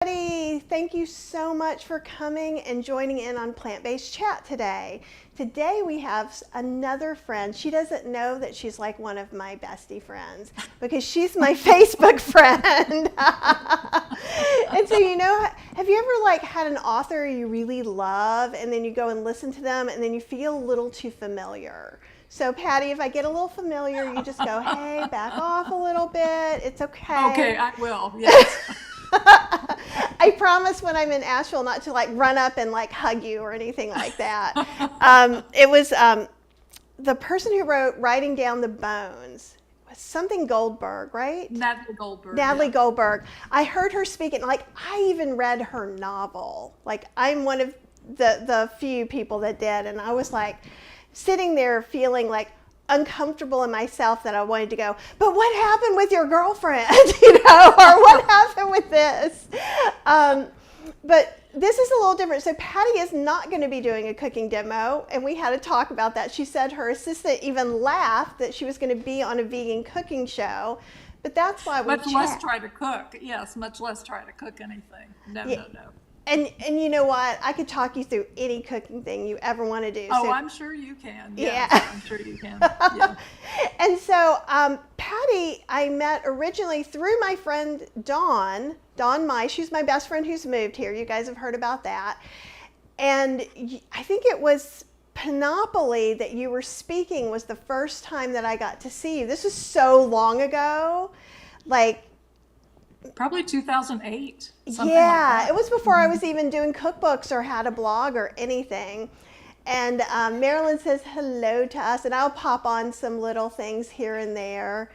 Patti, thank you so much for coming and joining in on Plant-Based Chat today. Today we have another friend. She doesn't know that she's like one of my bestie friends because she's my Facebook friend. And so, have you ever like had an author you really love and then you go and listen to them and then you feel a little too familiar? So Patti, if I get a little familiar, you just go, hey, back off a little bit. It's okay. Okay, I will. Yes. I promise when I'm in Asheville not to like run up and like hug you or anything like that. It was the person who wrote Writing Down the Bones was something Goldberg, right? Natalie Goldberg. Natalie Yeah. Goldberg. I heard her speak and like I even read her novel. Like I'm one of the few people that did, and I was like sitting there feeling like uncomfortable in myself that I wanted to go, but what happened with your girlfriend, or what happened with this? But this is a little different. So Patti is not going to be doing a cooking demo, and we had a talk about that. She said her assistant even laughed that she was going to be on a vegan cooking show, but that's why we Much chat. less try to cook. Yes, much less try to cook anything. No, Yeah. no, no. And you know what? I could talk you through any cooking thing you ever want to do. Oh, So I'm sure you can. yeah. Yes, I'm sure you can. Yeah. And so Patti, I met originally through my friend Dawn Mai. She's my best friend who's moved here. You guys have heard about that. And I think it was Panoply that you were speaking was the first time that I got to see you. This was so long ago. Like, Probably 2008. Something yeah, like that. it was before I was even doing cookbooks or had a blog or anything. And Marilyn says hello to us, and I'll pop on some little things here and there.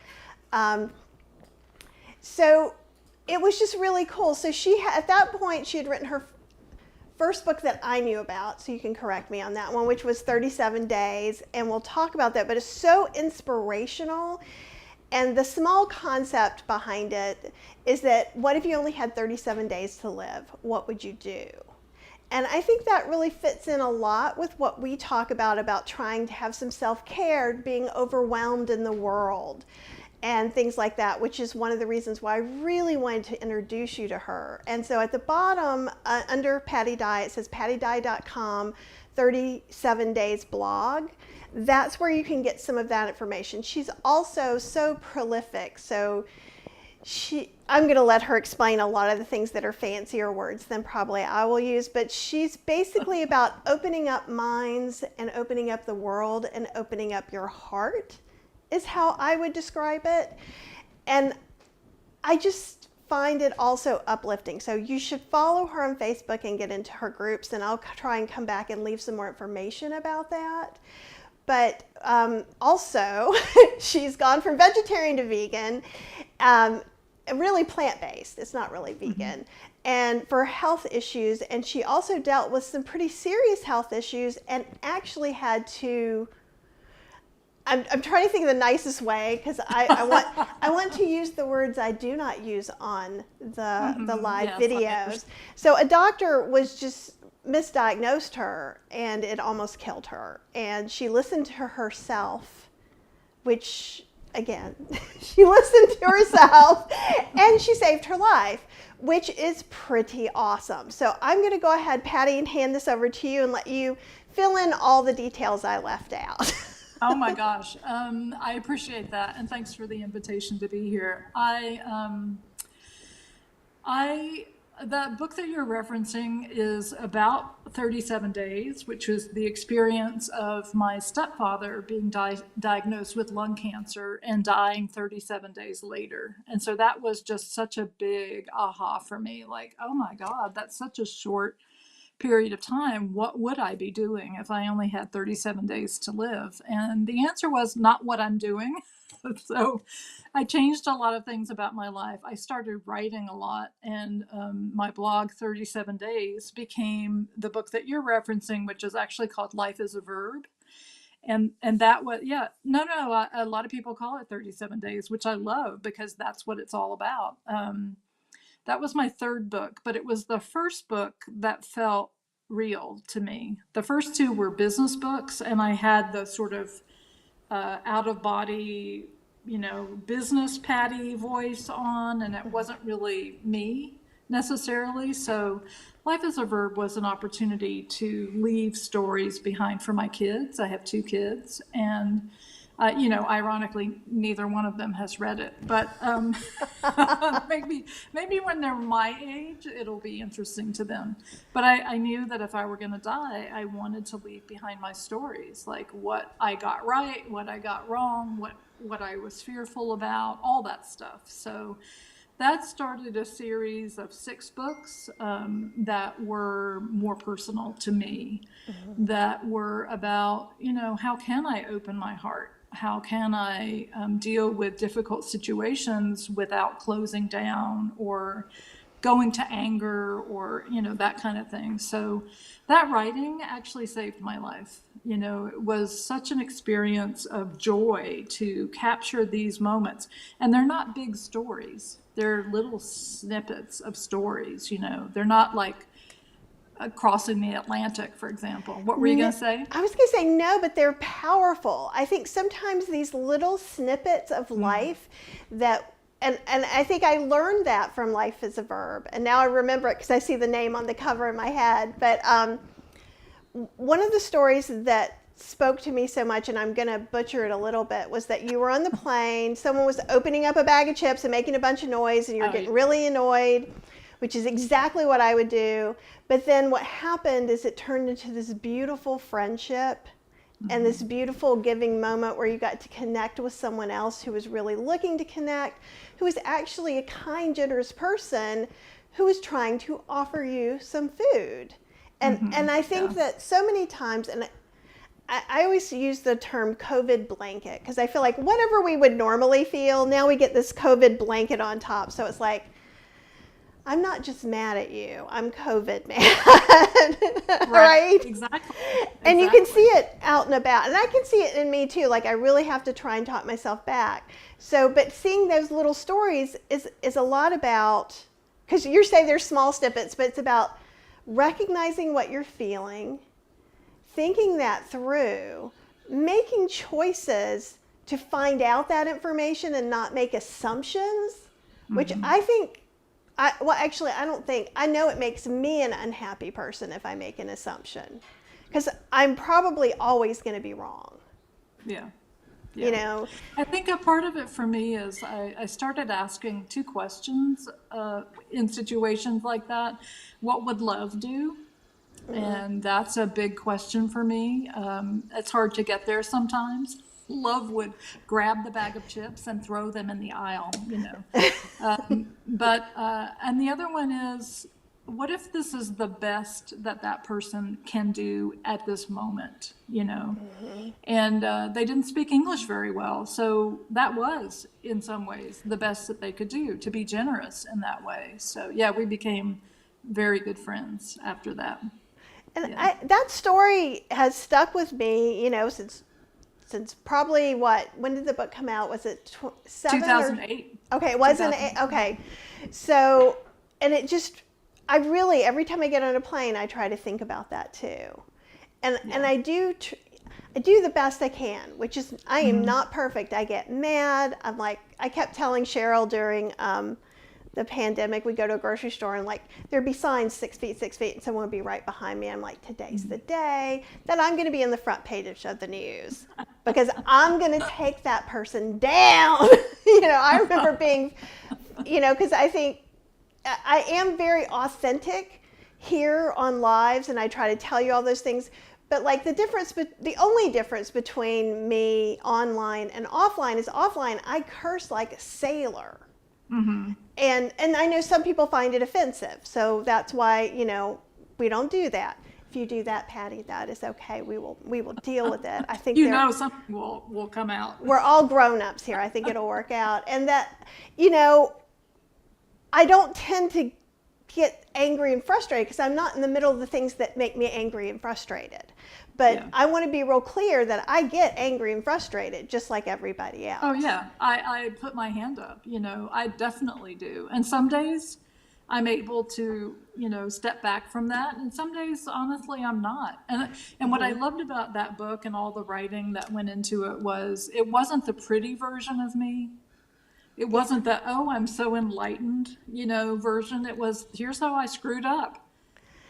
So it was just really cool. So at that point, she had written her first book that I knew about, so you can correct me on that one, which was 37 Days, and we'll talk about that. But it's so inspirational. And the small concept behind it is that what if you only had 37 days to live? What would you do? And I think that really fits in a lot with what we talk about trying to have some self-care, being overwhelmed in the world, and things like that, which is one of the reasons why I really wanted to introduce you to her. And so at the bottom, under Patti Digh, it says pattidigh.com, 37 days blog. That's where you can get some of that information. She's also so prolific, so I'm going to let her explain a lot of the things that are fancier words than probably I will use, but she's basically about opening up minds and opening up the world and opening up your heart is how I would describe it. And I just find it also uplifting. So you should follow her on Facebook and get into her groups, and I'll try and come back and leave some more information about that. But also, she's gone from vegetarian to vegan, really plant-based. It's not really vegan. And for health issues, and she also dealt with some pretty serious health issues and actually had to, I'm trying to think of the nicest way because I want to use the words I do not use on the live Yes, I videos. understand. So a doctor was just misdiagnosed her and it almost killed her. And she listened to herself, which again, she listened to herself and she saved her life, which is pretty awesome. So I'm going to go ahead, Patti, and hand this over to you and let you fill in all the details I left out. Oh my gosh. I appreciate that. And thanks for the invitation to be here. That book that you're referencing is about 37 days, which was the experience of my stepfather being diagnosed with lung cancer and dying 37 days later. And so that was just such a big aha for me. Like, oh my God, that's such a short period of time. What would I be doing if I only had 37 days to live? And the answer was not what I'm doing. So I changed a lot of things about my life. I started writing a lot, and my blog, 37 Days, became the book that you're referencing, which is actually called Life is a Verb. And that was, yeah, no, a lot of people call it 37 Days, which I love because that's what it's all about. That was my third book, but it was the first book that felt real to me. The first two were business books, and I had the sort of out of body, business Patti voice on, and it wasn't really me. necessarily. So Life as a Verb was an opportunity to leave stories behind for my kids. I have two kids, and ironically, neither one of them has read it. But maybe when they're my age, it'll be interesting to them. But I knew that if I were going to die, I wanted to leave behind my stories, like what I got right, what I got wrong, what I was fearful about, all that stuff. So that started a series of 6 books that were more personal to me, that were about, how can I open my heart? How can I deal with difficult situations without closing down or going to anger or, that kind of thing. So that writing actually saved my life. It was such an experience of joy to capture these moments. And they're not big stories. They're little snippets of stories, They're not like crossing the Atlantic, for example. What were you going to say? I was going to say no, but they're powerful. I think sometimes these little snippets of life that, and I think I learned that from Life as a Verb, and now I remember it because I see the name on the cover in my head. But one of the stories that spoke to me so much, and I'm going to butcher it a little bit, was that you were on the plane, someone was opening up a bag of chips and making a bunch of noise, and you're getting really annoyed, which is exactly what I would do. But then what happened is it turned into this beautiful friendship and this beautiful giving moment where you got to connect with someone else who was really looking to connect, who was actually a kind, generous person who was trying to offer you some food. And I think that so many times, and I always use the term COVID blanket, because I feel like whatever we would normally feel, now we get this COVID blanket on top. So it's like, I'm not just mad at you, I'm COVID mad, right? Exactly. And you can see it out and about. And I can see it in me too. Like I really have to try and talk myself back. So, but seeing those little stories is a lot about, because you're saying they're small snippets, but it's about recognizing what you're feeling, thinking that through, making choices to find out that information and not make assumptions, which I think, I know it makes me an unhappy person if I make an assumption, because I'm probably always going to be wrong. Yeah. I think a part of it for me is I started asking 2 questions in situations like that. What would love do? And that's a big question for me. It's hard to get there sometimes. Love would grab the bag of chips and throw them in the aisle, and the other one is, what if this is the best that person can do at this moment, And they didn't speak English very well, so that was, in some ways, the best that they could do, to be generous in that way. So, yeah, we became very good friends after that. And that story has stuck with me, since probably when did the book come out? Was it 2008? Okay, it wasn't. Okay, so, and it just, every time I get on a plane, I try to think about that too, and I do the best I can, which is, I am not perfect. I get mad. I'm like, I kept telling Cheryl during the pandemic, we'd go to a grocery store and there'd be signs 6 feet, and someone would be right behind me. I'm like, today's the day that I'm going to be in the front page of the news because I'm going to take that person down. I remember being, because I think I am very authentic here on lives and I try to tell you all those things. But the only difference between me online and offline is offline, I curse like a sailor. And I know some people find it offensive, so that's why we don't do that. If you do that, Patti, that is okay. We will deal with it. I think something will come out. We're all grown-ups here. I think it'll work out, and that I don't tend to get angry and frustrated because I'm not in the middle of the things that make me angry and frustrated. But I want to be real clear that I get angry and frustrated just like everybody else. Oh, yeah. I put my hand up, I definitely do. And some days I'm able to, step back from that. And some days, honestly, I'm not. And what I loved about that book and all the writing that went into it wasn't the pretty version of me. It wasn't the, oh, I'm so enlightened, version. It was, here's how I screwed up.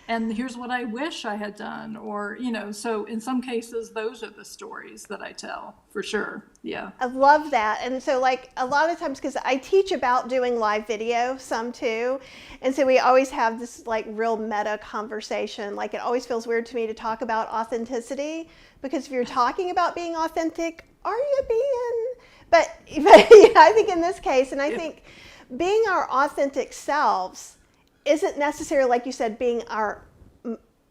And here's what I wish I had done. Or, so in some cases, those are the stories that I tell, for sure. Yeah. I love that. And so like a lot of times, because I teach about doing live video some too. And so we always have this like real meta conversation. Like it always feels weird to me to talk about authenticity, because if you're talking about being authentic, are you being? But I think in this case, and I think being our authentic selves isn't necessarily, like you said, being our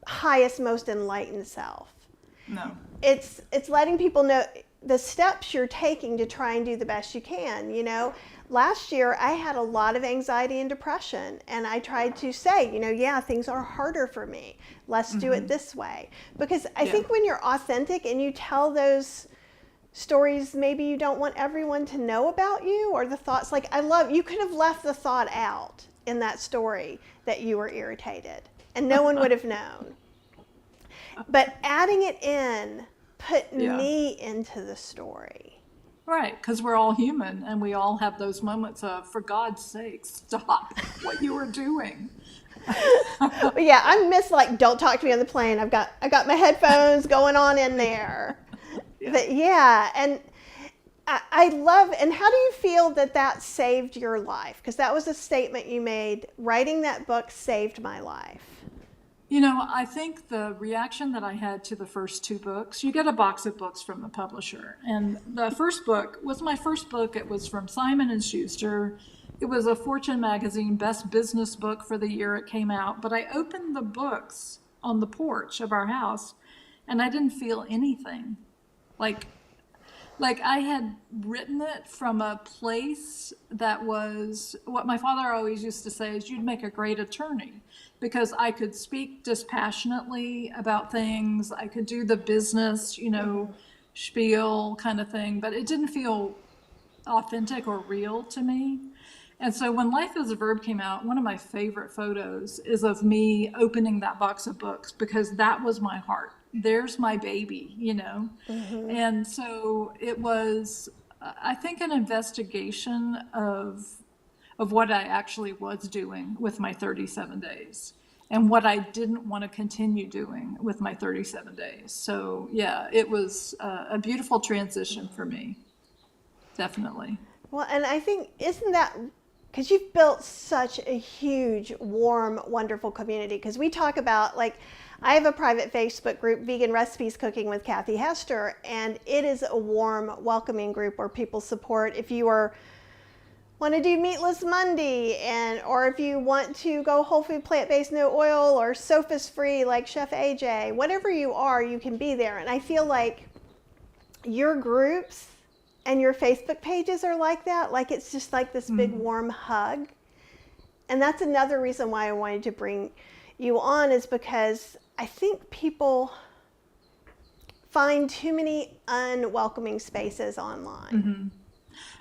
highest, most enlightened self. No. It's letting people know the steps you're taking to try and do the best you can. Last year I had a lot of anxiety and depression, and I tried to say, yeah, things are harder for me. Let's do it this way. Because I think when you're authentic and you tell those stories maybe you don't want everyone to know about you, or the thoughts, like you could have left the thought out in that story that you were irritated and no one would have known. But adding it in put me into the story. Right, because we're all human and we all have those moments of, for God's sake, stop what you were doing. Yeah, I miss like don't talk to me on the plane. I got my headphones going on in there. And I love, and how do you feel that saved your life? Because that was a statement you made, writing that book saved my life. I think the reaction that I had to the first two books, you get a box of books from the publisher. And the first book was my first book. It was from Simon & Schuster. It was a Fortune magazine best business book for the year it came out. But I opened the books on the porch of our house, and I didn't feel anything. Like I had written it from a place that was what my father always used to say is, you'd make a great attorney, because I could speak dispassionately about things. I could do the business, spiel kind of thing, but it didn't feel authentic or real to me. And so when Life is a Verb came out, one of my favorite photos is of me opening that box of books, because that was my heart. There's my baby, And so it was, I think, an investigation of what I actually was doing with my 37 days and what I didn't want to continue doing with my 37 days. So yeah, it was a beautiful transition for me. Definitely. Well, and I think, isn't that, because you've built such a huge, warm, wonderful community. Because we talk about, like, I have a private Facebook group, Vegan Recipes Cooking with Kathy Hester, and it is a warm, welcoming group where people support. If you want to do Meatless Monday, or if you want to go whole food, plant-based, no oil, or sophist-free like Chef AJ, whatever you are, you can be there. And I feel like your groups and your Facebook pages are like that. Like it's just like this big warm hug. And that's another reason why I wanted to bring you on, is because I think people find too many unwelcoming spaces online.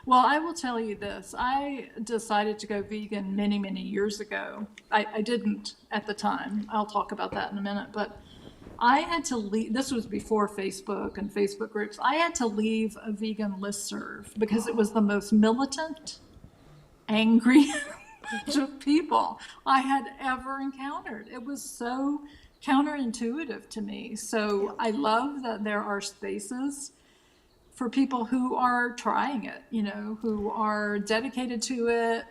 Well, I will tell you this. I decided to go vegan many, many years ago. I didn't at the time. I'll talk about that in a minute. But I had to leave. This was before Facebook and Facebook groups. I had to leave a vegan listserv because it was the most militant, angry bunch of people I had ever encountered. It was so counterintuitive to me. So I love that there are spaces for people who are trying it, who are dedicated to it,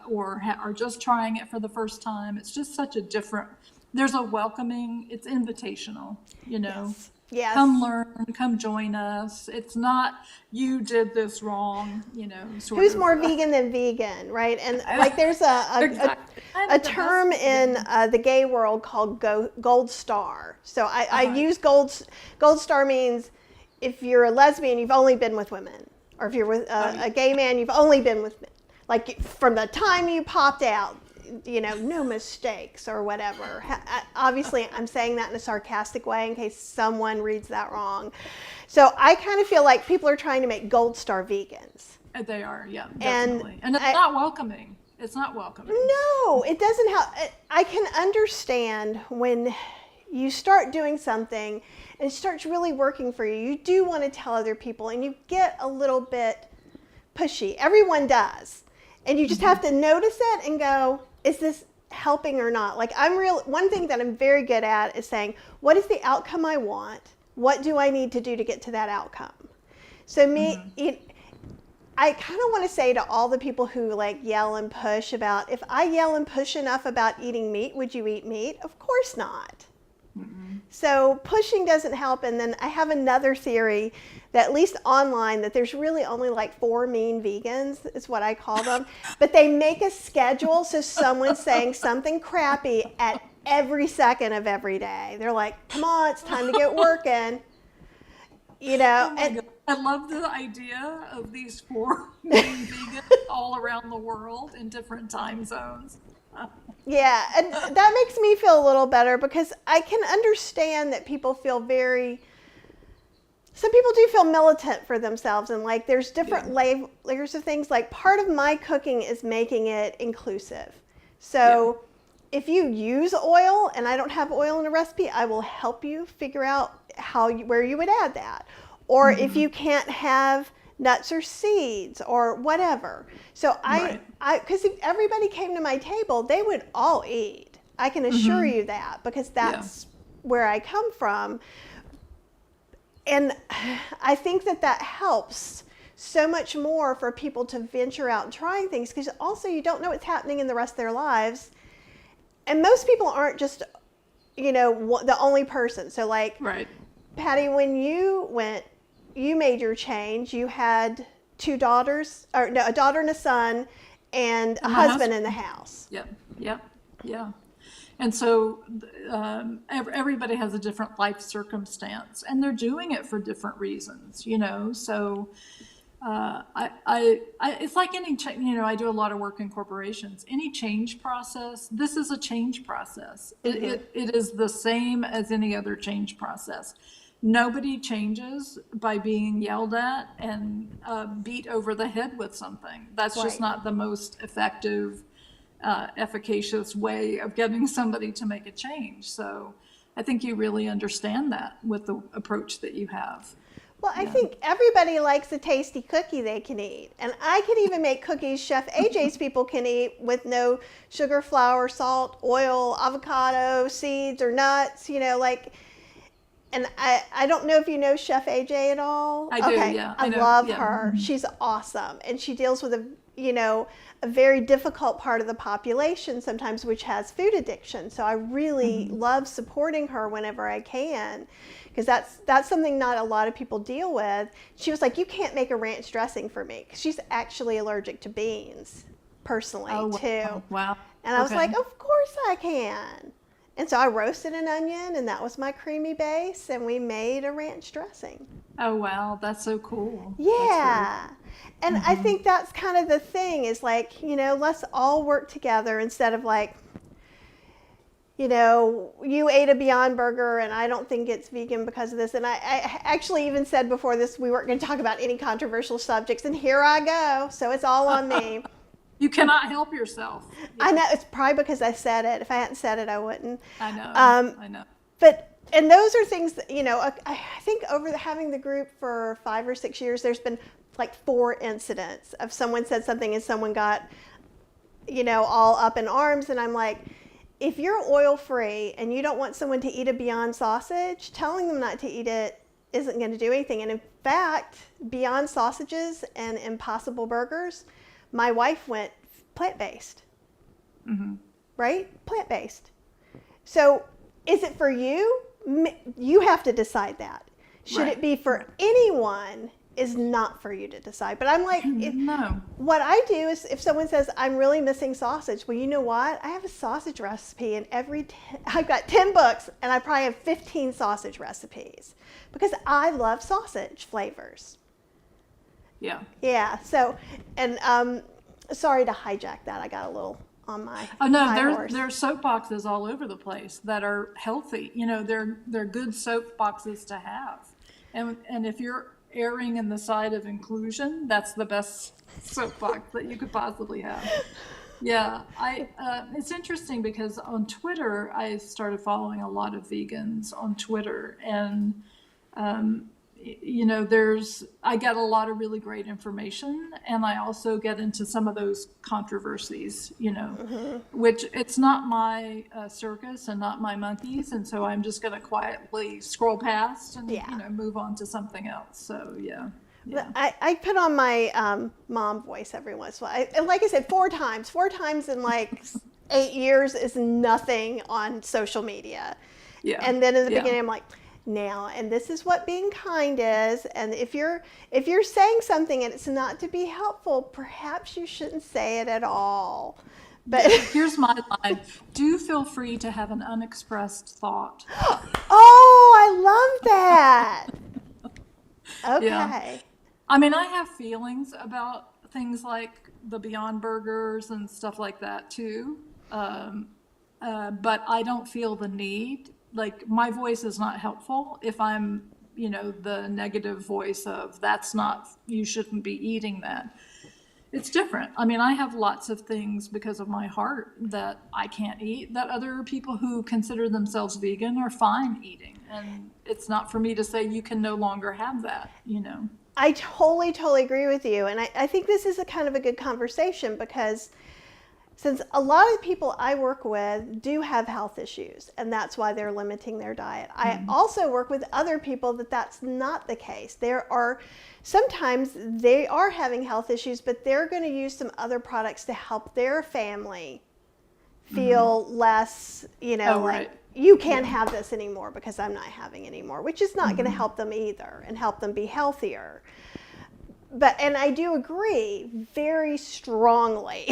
or are just trying it for the first time. It's just such a different, there's a welcoming, it's invitational, Yes. Come learn, come join us. It's not, you did this wrong, Who's more vegan than vegan, right? And like there's a term in the gay world called gold star. So I use gold star means if you're a lesbian, you've only been with women. Or if you're with a gay man, you've only been with men. Like from the time you popped out, no mistakes or whatever. Obviously, I'm saying that in a sarcastic way in case someone reads that wrong. So I kind of feel like people are trying to make gold star vegans. They are, yeah, definitely. And it's not welcoming. It's not welcoming. No, it doesn't help. I can understand when you start doing something and it starts really working for you. You do want to tell other people, and you get a little bit pushy. Everyone does. And you just have to notice it and go, is this helping or not? Like one thing that I'm very good at is saying, what is the outcome I want? What do I need to do to get to that outcome? So I kind of want to say to all the people who like yell and push about, if I yell and push enough about eating meat, would you eat meat? Of course not. So pushing doesn't help. And then I have another theory that, at least online, that there's really only like 4 mean vegans, is what I call them. But they make a schedule so someone's saying something crappy at every second of every day. They're like, come on, it's time to get working. You know, God. I love the idea of these 4 main vegans all around the world in different time zones. Yeah, and that makes me feel a little better, because I can understand that people feel some people do feel militant for themselves, and like there's different layers of things. Like part of my cooking is making it inclusive. So if you use oil and I don't have oil in a recipe, I will help you figure out where you would add that. Or if you can't have nuts or seeds or whatever. So because if everybody came to my table, they would all eat. I can assure you that, because that's where I come from. And I think that helps so much more for people to venture out and trying things, because also you don't know what's happening in the rest of their lives. And most people aren't just, the only person. So like, Patti, when you made your change, you had 2 daughters, a daughter and a son, and a husband in the house. Yeah. And so everybody has a different life circumstance, and they're doing it for different reasons, So it's like any, I do a lot of work in corporations. Any change process, this is a change process. It is the same as any other change process. Nobody changes by being yelled at and beat over the head with something. That's just not the most effective, efficacious way of getting somebody to make a change. So I think you really understand that with the approach that you have. Well, I think everybody likes a tasty cookie they can eat. And I can even make cookies Chef AJ's people can eat with no sugar, flour, salt, oil, avocado, seeds, or nuts, And I don't know if you know Chef AJ at all. I do, yeah. I love her. She's awesome. And she deals with a very difficult part of the population sometimes, which has food addiction. So I really love supporting her whenever I can, because that's something not a lot of people deal with. She was like, you can't make a ranch dressing for me, because she's actually allergic to beans personally too. Wow. And I was like, of course I can. And so I roasted an onion, and that was my creamy base, and we made a ranch dressing. Oh, wow. That's so cool. Yeah. And I think that's kind of the thing, is like, let's all work together instead of like, you ate a Beyond Burger and I don't think it's vegan because of this. And I actually even said before this, we weren't going to talk about any controversial subjects, and here I go. So it's all on me. You cannot help yourself. I know, it's probably because I said it. If I hadn't said it, I wouldn't. I know. And those are things that, I think over having the group for 5 or 6 years, there's been like 4 incidents of someone said something and someone got, all up in arms. And I'm like, if you're oil free and you don't want someone to eat a Beyond sausage, telling them not to eat it isn't going to do anything. And in fact, Beyond sausages and Impossible burgers, my wife went plant-based, right? Plant-based. So is it for you? You have to decide that. Should it be for anyone is not for you to decide. But I'm like, no. What I do is, if someone says, I'm really missing sausage, well, you know what? I have a sausage recipe, and I've got 10 books, and I probably have 15 sausage recipes, because I love sausage flavors. Yeah. Yeah. So, and sorry to hijack that. I got a little on my. Oh no, there's soapboxes all over the place that are healthy. They're good soapboxes to have, and if you're erring in the side of inclusion, that's the best soapbox that you could possibly have. Yeah, it's interesting because on Twitter, I started following a lot of vegans on Twitter, and I get a lot of really great information, and I also get into some of those controversies, which it's not my circus and not my monkeys. And so I'm just going to quietly scroll past and, move on to something else. So, yeah. Yeah. I put on my mom voice every once in a while. And like I said, four times in like 8 years is nothing on social media. Yeah. And then in the beginning, I'm like, now, and this is what being kind is. And if you're saying something and it's not to be helpful, perhaps you shouldn't say it at all. But here's my line. Do feel free to have an unexpressed thought. Oh, I love that. Okay. Yeah. I mean, I have feelings about things like the Beyond Burgers and stuff like that too. But I don't feel the need. Like, my voice is not helpful if I'm, the negative voice of you shouldn't be eating that. It's different. I mean, I have lots of things because of my heart that I can't eat that other people who consider themselves vegan are fine eating. And it's not for me to say you can no longer have that, I totally agree with you. And I think this is a kind of a good conversation because since a lot of the people I work with do have health issues, and that's why they're limiting their diet. I also work with other people that's not the case. Sometimes they are having health issues, but they're going to use some other products to help their family feel less, right. You can't have this anymore because I'm not having anymore, which is not going to help them either and help them be healthier. And I do agree very strongly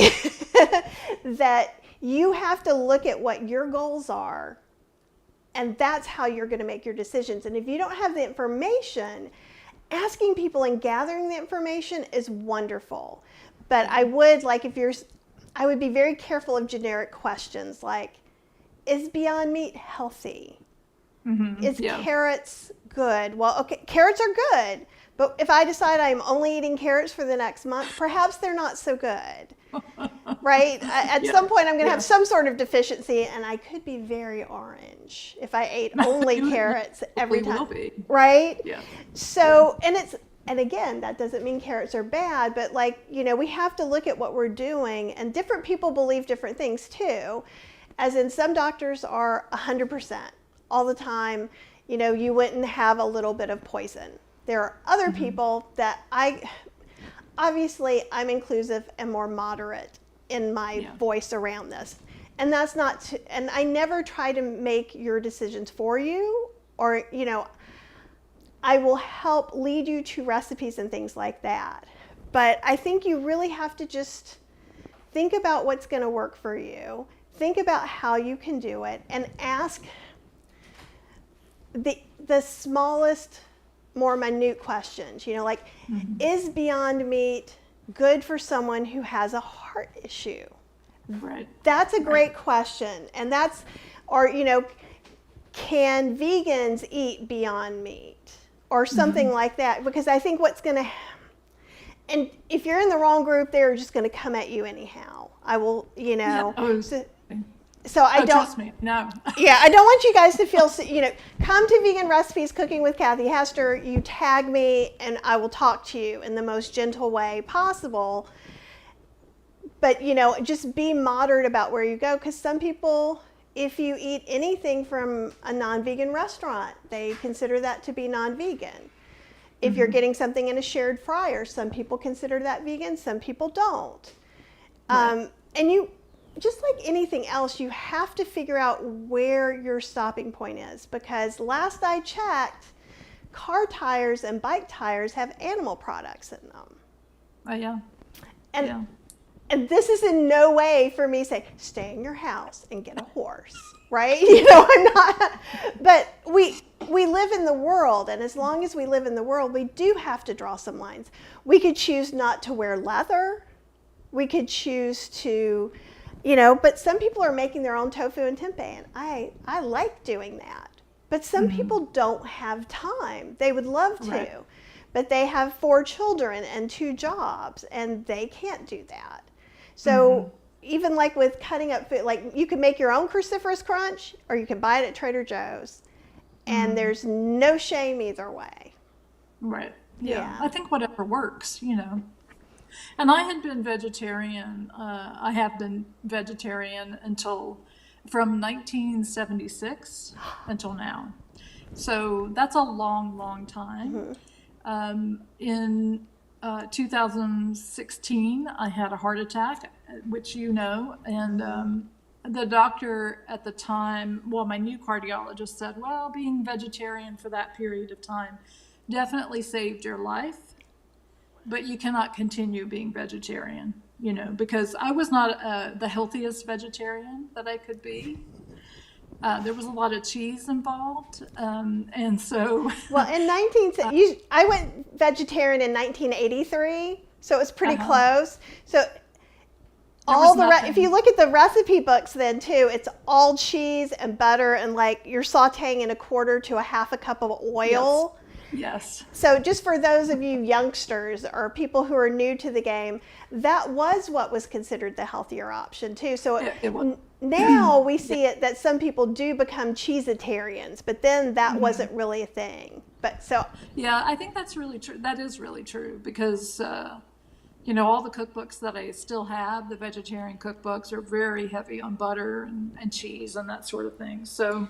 that you have to look at what your goals are, and that's how you're going to make your decisions. And if you don't have the information, asking people and gathering the information is wonderful. But I would be very careful of generic questions like, is Beyond Meat healthy? Is carrots good? Well, okay, carrots are good. But if I decide I'm only eating carrots for the next month, perhaps they're not so good, right? At some point, I'm going to have some sort of deficiency, and I could be very orange if I ate only carrots every time, will be. Right? Yeah. So, and again, that doesn't mean carrots are bad, but we have to look at what we're doing, and different people believe different things too, as in some doctors are 100% all the time, you wouldn't have a little bit of poison. There are other people that I'm inclusive and more moderate in my voice around this. And that's and I never try to make your decisions for you or, I will help lead you to recipes and things like that. But I think you really have to just think about what's going to work for you. Think about how you can do it and ask the smallest, more minute questions, is Beyond Meat good for someone who has a heart issue? Right. That's a great question. And can vegans eat Beyond Meat? Or something like that. Because I think and if you're in the wrong group, they're just going to come at you anyhow. I will, So I don't trust me. No. Yeah, I don't want you guys to feel, come to Vegan Recipes Cooking with Kathy Hester, you tag me and I will talk to you in the most gentle way possible. But, just be moderate about where you go, because some people, if you eat anything from a non-vegan restaurant, they consider that to be non-vegan. If you're getting something in a shared fryer, some people consider that vegan, some people don't. Right. And just like anything else, you have to figure out where your stopping point is, because last I checked, car tires and bike tires have animal products in them. Oh, yeah. And this is in no way for me to say, stay in your house and get a horse, right? I'm not, but we live in the world, and as long as we live in the world, we do have to draw some lines. We could choose not to wear leather. We could choose to, but some people are making their own tofu and tempeh, and I like doing that. But some people don't have time. They would love to, right. But they have 4 children and 2 jobs, and they can't do that. So even like with cutting up food, like you can make your own cruciferous crunch, or you can buy it at Trader Joe's, and there's no shame either way. Right. Yeah. Yeah. I think whatever works, And I had been vegetarian. I have been vegetarian until from 1976 until now. So that's a long, long time. In 2016, I had a heart attack, which and the doctor at the time, well, my new cardiologist said, well, being vegetarian for that period of time definitely saved your life, but you cannot continue being vegetarian, because I was not the healthiest vegetarian that I could be. There was a lot of cheese involved, and so. Well, I went vegetarian in 1983, so it was pretty close. So if you look at the recipe books then too, it's all cheese and butter and like you're sautéing in 1/4 to 1/2 cup of oil. Yes. So just for those of you youngsters or people who are new to the game, that was what was considered the healthier option too. So now we see it that some people do become cheesetarians, but then that wasn't really a thing. Yeah, I think that's really true. That is really true because all the cookbooks that I still have, the vegetarian cookbooks, are very heavy on butter and cheese and that sort of thing. So.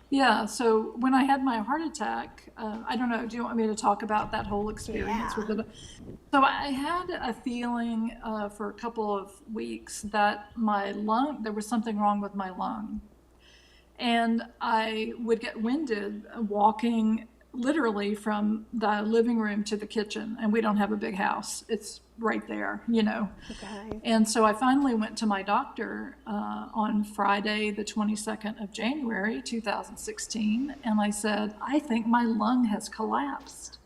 Yeah, so when I had my heart attack, I don't know, do you want me to talk about that whole experience with it? So I had a feeling for a couple of weeks that there was something wrong with my lung. And I would get winded walking literally from the living room to the kitchen, and we don't have a big house. It's right there, Okay. And so I finally went to my doctor on Friday, the 22nd of January, 2016, and I said, I think my lung has collapsed.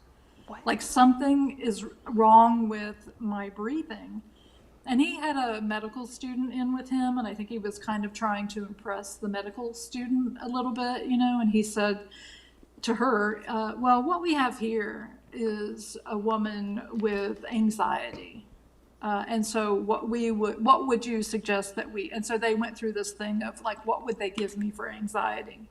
What? Like something is wrong with my breathing. And he had a medical student in with him, and I think he was kind of trying to impress the medical student a little bit, and he said to her, well, what we have here is a woman with anxiety. And so what would you suggest that and so they went through this thing of like, what would they give me for anxiety?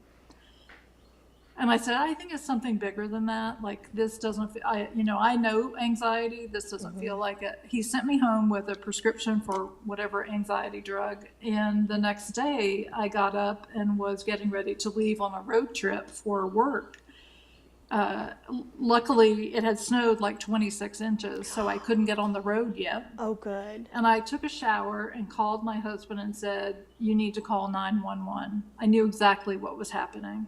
And I said, I think it's something bigger than that. Like this doesn't, I know anxiety. This doesn't feel like it. He sent me home with a prescription for whatever anxiety drug. And the next day I got up and was getting ready to leave on a road trip for work. Luckily it had snowed like 26 inches, so I couldn't get on the road yet. Oh, good. And I took a shower and called my husband and said, you need to call 911. I knew exactly what was happening.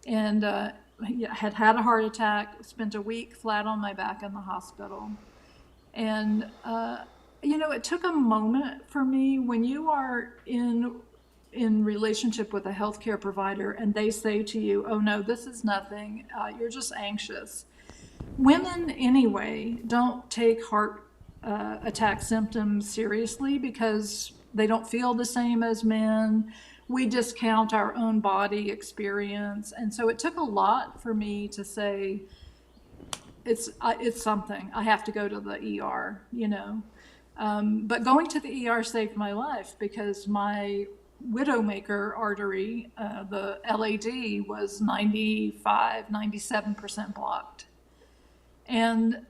And had a heart attack, spent a week flat on my back in the hospital. And, it took a moment for me when you are in relationship with a healthcare provider and they say to you, oh no, this is nothing, you're just anxious. Women anyway don't take heart attack symptoms seriously because they don't feel the same as men. We discount our own body experience. And so it took a lot for me to say, it's something, I have to go to the ER, but going to the ER saved my life because my widowmaker artery, the LAD, was 97% blocked. And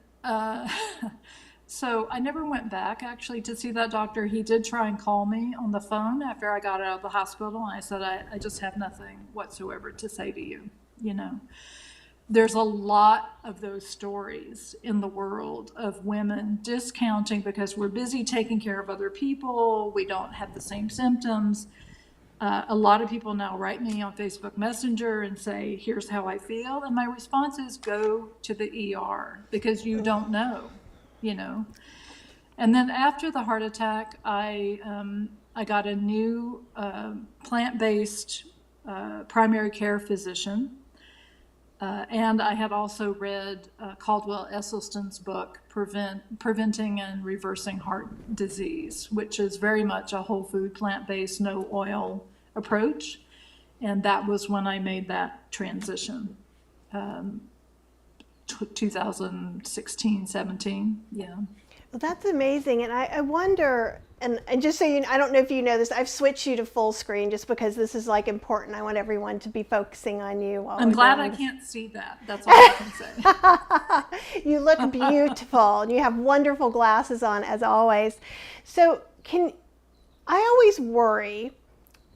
so I never went back actually to see that doctor. He did try and call me on the phone after I got out of the hospital. And I said, I just have nothing whatsoever to say to you, There's a lot of those stories in the world of women discounting because we're busy taking care of other people. We don't have the same symptoms. A lot of people now write me on Facebook Messenger and say, here's how I feel. And my response is go to the ER because you don't know, And then after the heart attack, I got a new plant-based primary care physician. And I had also read Caldwell Esselstyn's book, Preventing and Reversing Heart Disease, which is very much a whole food, plant-based, no oil approach. And that was when I made that transition, 2016, 17, yeah. Well, that's amazing. And I wonder, and just so you know, I don't know if you know this, I've switched you to full screen just because this is like important. I want everyone to be focusing on you while I'm we're glad doing I this. can't see that. That's all I can say. You look beautiful and you have wonderful glasses on as always. So I always worry,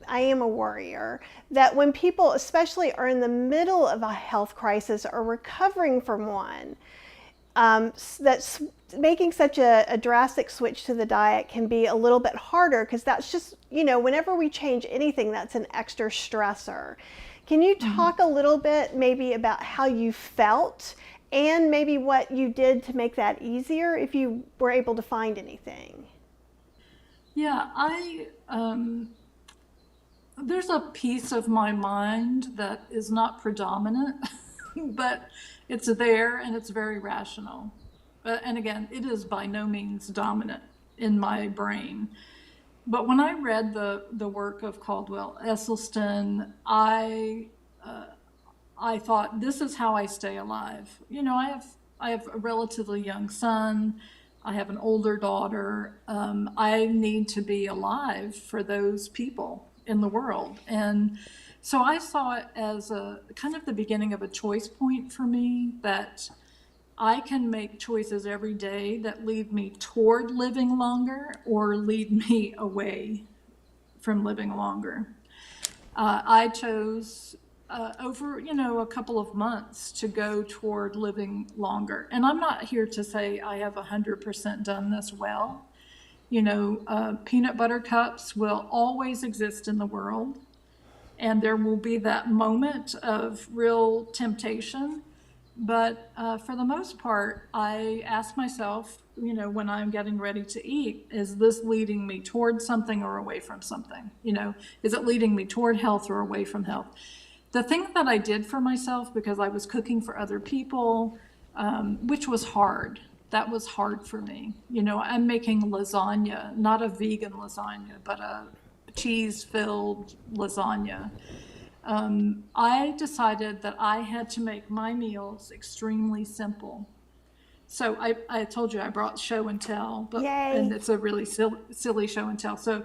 I am a worrier, that when people especially are in the middle of a health crisis or recovering from one, that's making such a drastic switch to the diet can be a little bit harder because that's just, whenever we change anything, that's an extra stressor. Can you talk a little bit maybe about how you felt and maybe what you did to make that easier if you were able to find anything? Yeah, there's a piece of my mind that is not predominant, but it's there and it's very rational. And again, it is by no means dominant in my brain. But when I read the work of Caldwell Esselstyn, I thought, this is how I stay alive. I have a relatively young son. I have an older daughter. I need to be alive for those people in the world. And so I saw it as a kind of the beginning of a choice point for me, that I can make choices every day that lead me toward living longer or lead me away from living longer. I chose over, a couple of months to go toward living longer. And I'm not here to say I have 100% done this well. Peanut butter cups will always exist in the world. And there will be that moment of real temptation. But for the most part, I ask myself, when I'm getting ready to eat, is this leading me toward something or away from something? Is it leading me toward health or away from health? The thing that I did for myself, because I was cooking for other people, which was hard. That was hard for me. I'm making lasagna, not a vegan lasagna, but a cheese-filled lasagna. I decided that I had to make my meals extremely simple. So I told you I brought show and tell, and Yay. it's a really silly show and tell. So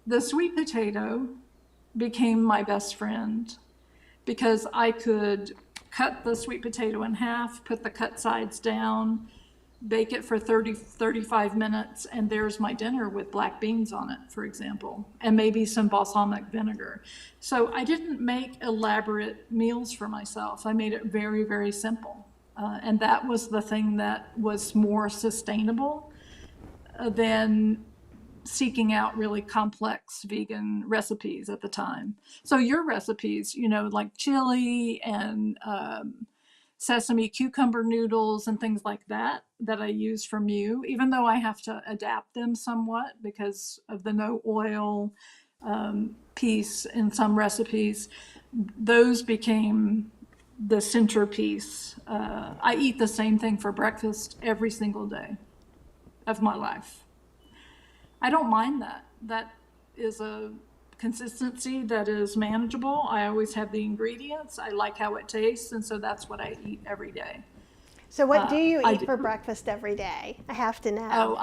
the sweet potato became my best friend because I could cut the sweet potato in half, put the cut sides down, bake it for 35 minutes, and there's my dinner with black beans on it, for example, and maybe some balsamic vinegar. So I didn't make elaborate meals for myself. I made it very, very simple. And that was the thing that was more sustainable than seeking out really complex vegan recipes at the time. So your recipes, like chili and sesame cucumber noodles and things like that I use from you, even though I have to adapt them somewhat because of the no oil piece in some recipes, those became the centerpiece. I eat the same thing for breakfast every single day of my life. I don't mind that. That is a consistency that is manageable. I always have the ingredients. I like how it tastes, and so that's what I eat every day. So what do you eat for breakfast every day? I have to know. Oh,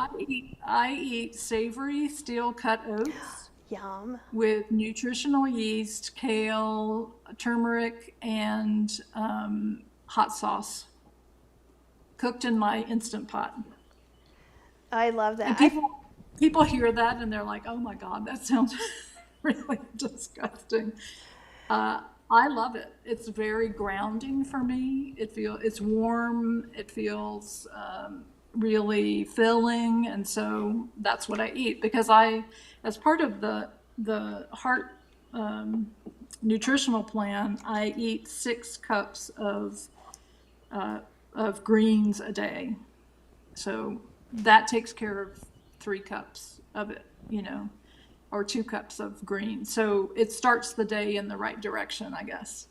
I eat savory steel cut oats Yum. with nutritional yeast, kale, turmeric, and hot sauce, cooked in my Instant Pot. I love that. And people hear that and they're like, "Oh my God, that sounds really disgusting." I love it. It's very grounding for me. It's warm. It feels really filling, and so that's what I eat because as part of the heart nutritional plan, I eat 6 cups of greens a day. So that takes care of 3 cups of it, or 2 cups of green. So it starts the day in the right direction, I guess.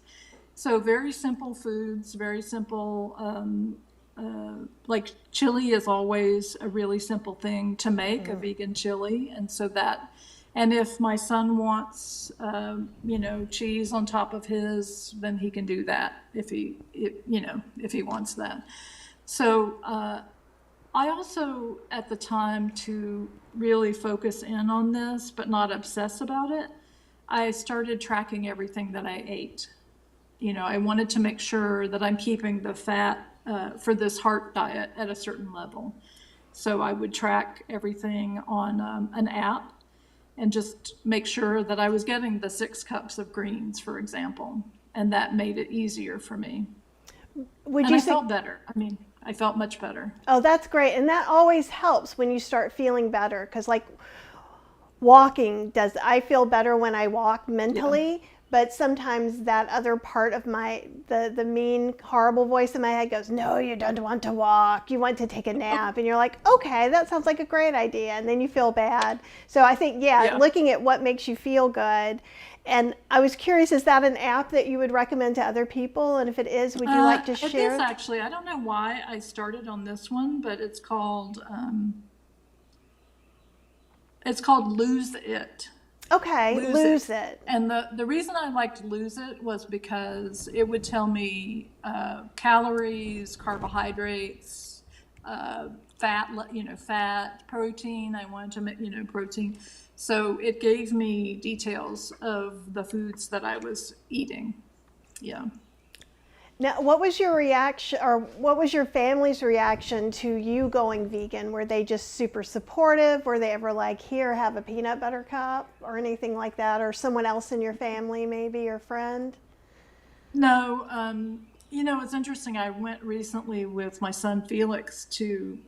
So very simple foods, very simple. Like chili is always a really simple thing to make, a vegan chili. And so and if my son wants, cheese on top of his, then he can do that if he wants that. So I also, at the time, to really focus in on this, but not obsess about it, I started tracking everything that I ate. I wanted to make sure that I'm keeping the fat for this heart diet at a certain level. So I would track everything on an app and just make sure that I was getting the 6 cups of greens, for example. And that made it easier for me. Would And you I say, felt better. I mean, I felt much better. oh, that's great. And that always helps when you start feeling better. Because, like, walking does, I feel better when I walk Yeah. mentally. But sometimes that other part of the mean, horrible voice in my head goes, no, you don't want to walk. You want to take a Oh, nap. And you're like, okay, that sounds like a great idea. And then you feel bad. So I think, yeah, yeah. looking at what makes you feel good. And I was curious, is that an app that you would recommend to other people? And if it is, would you like to It is share? actually. I don't know why I started on this one, but it's called Lose It. Okay, Lose It. lose it. And the reason I liked Lose It was because it would tell me calories, carbohydrates, fat, fat, protein. I wanted to make, protein. So it gave me details of the foods that I was eating. Yeah. Now, what was your reaction, or what was your family's reaction to you going vegan? Were they just super supportive? Were they ever like, here, have a peanut butter cup, or anything like that? Or someone else in your family, maybe, or friend? No, it's interesting. I went recently with my son Felix to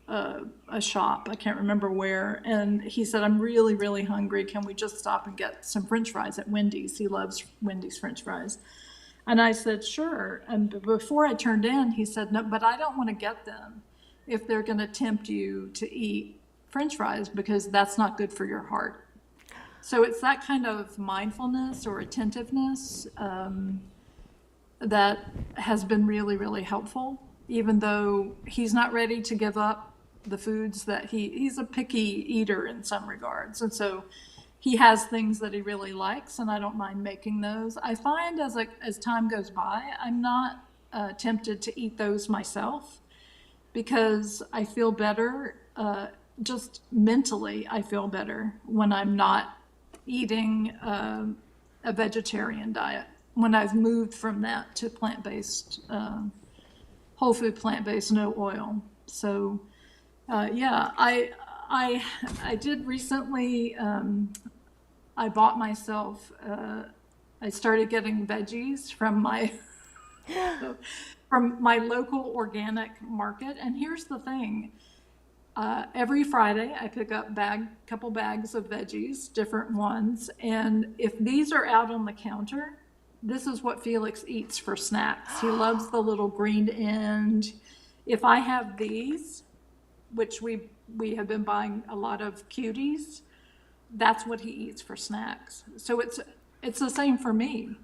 a shop. I can't remember where. And he said, I'm really, really hungry. Can we just stop and get some French fries at Wendy's? He loves Wendy's French fries. And I said, sure. And before I turned in, he said, no, but I don't want to get them if they're going to tempt you to eat French fries because that's not good for your heart. So it's that kind of mindfulness or attentiveness that has been really, really helpful, even though he's not ready to give up the foods that he's a picky eater in some regards. And so he has things that he really likes, and I don't mind making those. I find as time goes by, I'm not tempted to eat those myself because I feel better, just mentally, I feel better when I'm not eating a vegetarian diet. When I've moved from that to plant-based, whole food plant-based, no oil. So, yeah, I did recently. I bought myself. I started getting veggies from my from my local organic market. And here's the thing: every Friday, I pick up couple bags of veggies, different ones, and if these are out on the counter, this is what Felix eats for snacks. He loves the little green end. If I have these, which we have been buying a lot of cuties, that's what he eats for snacks. So it's the same for me.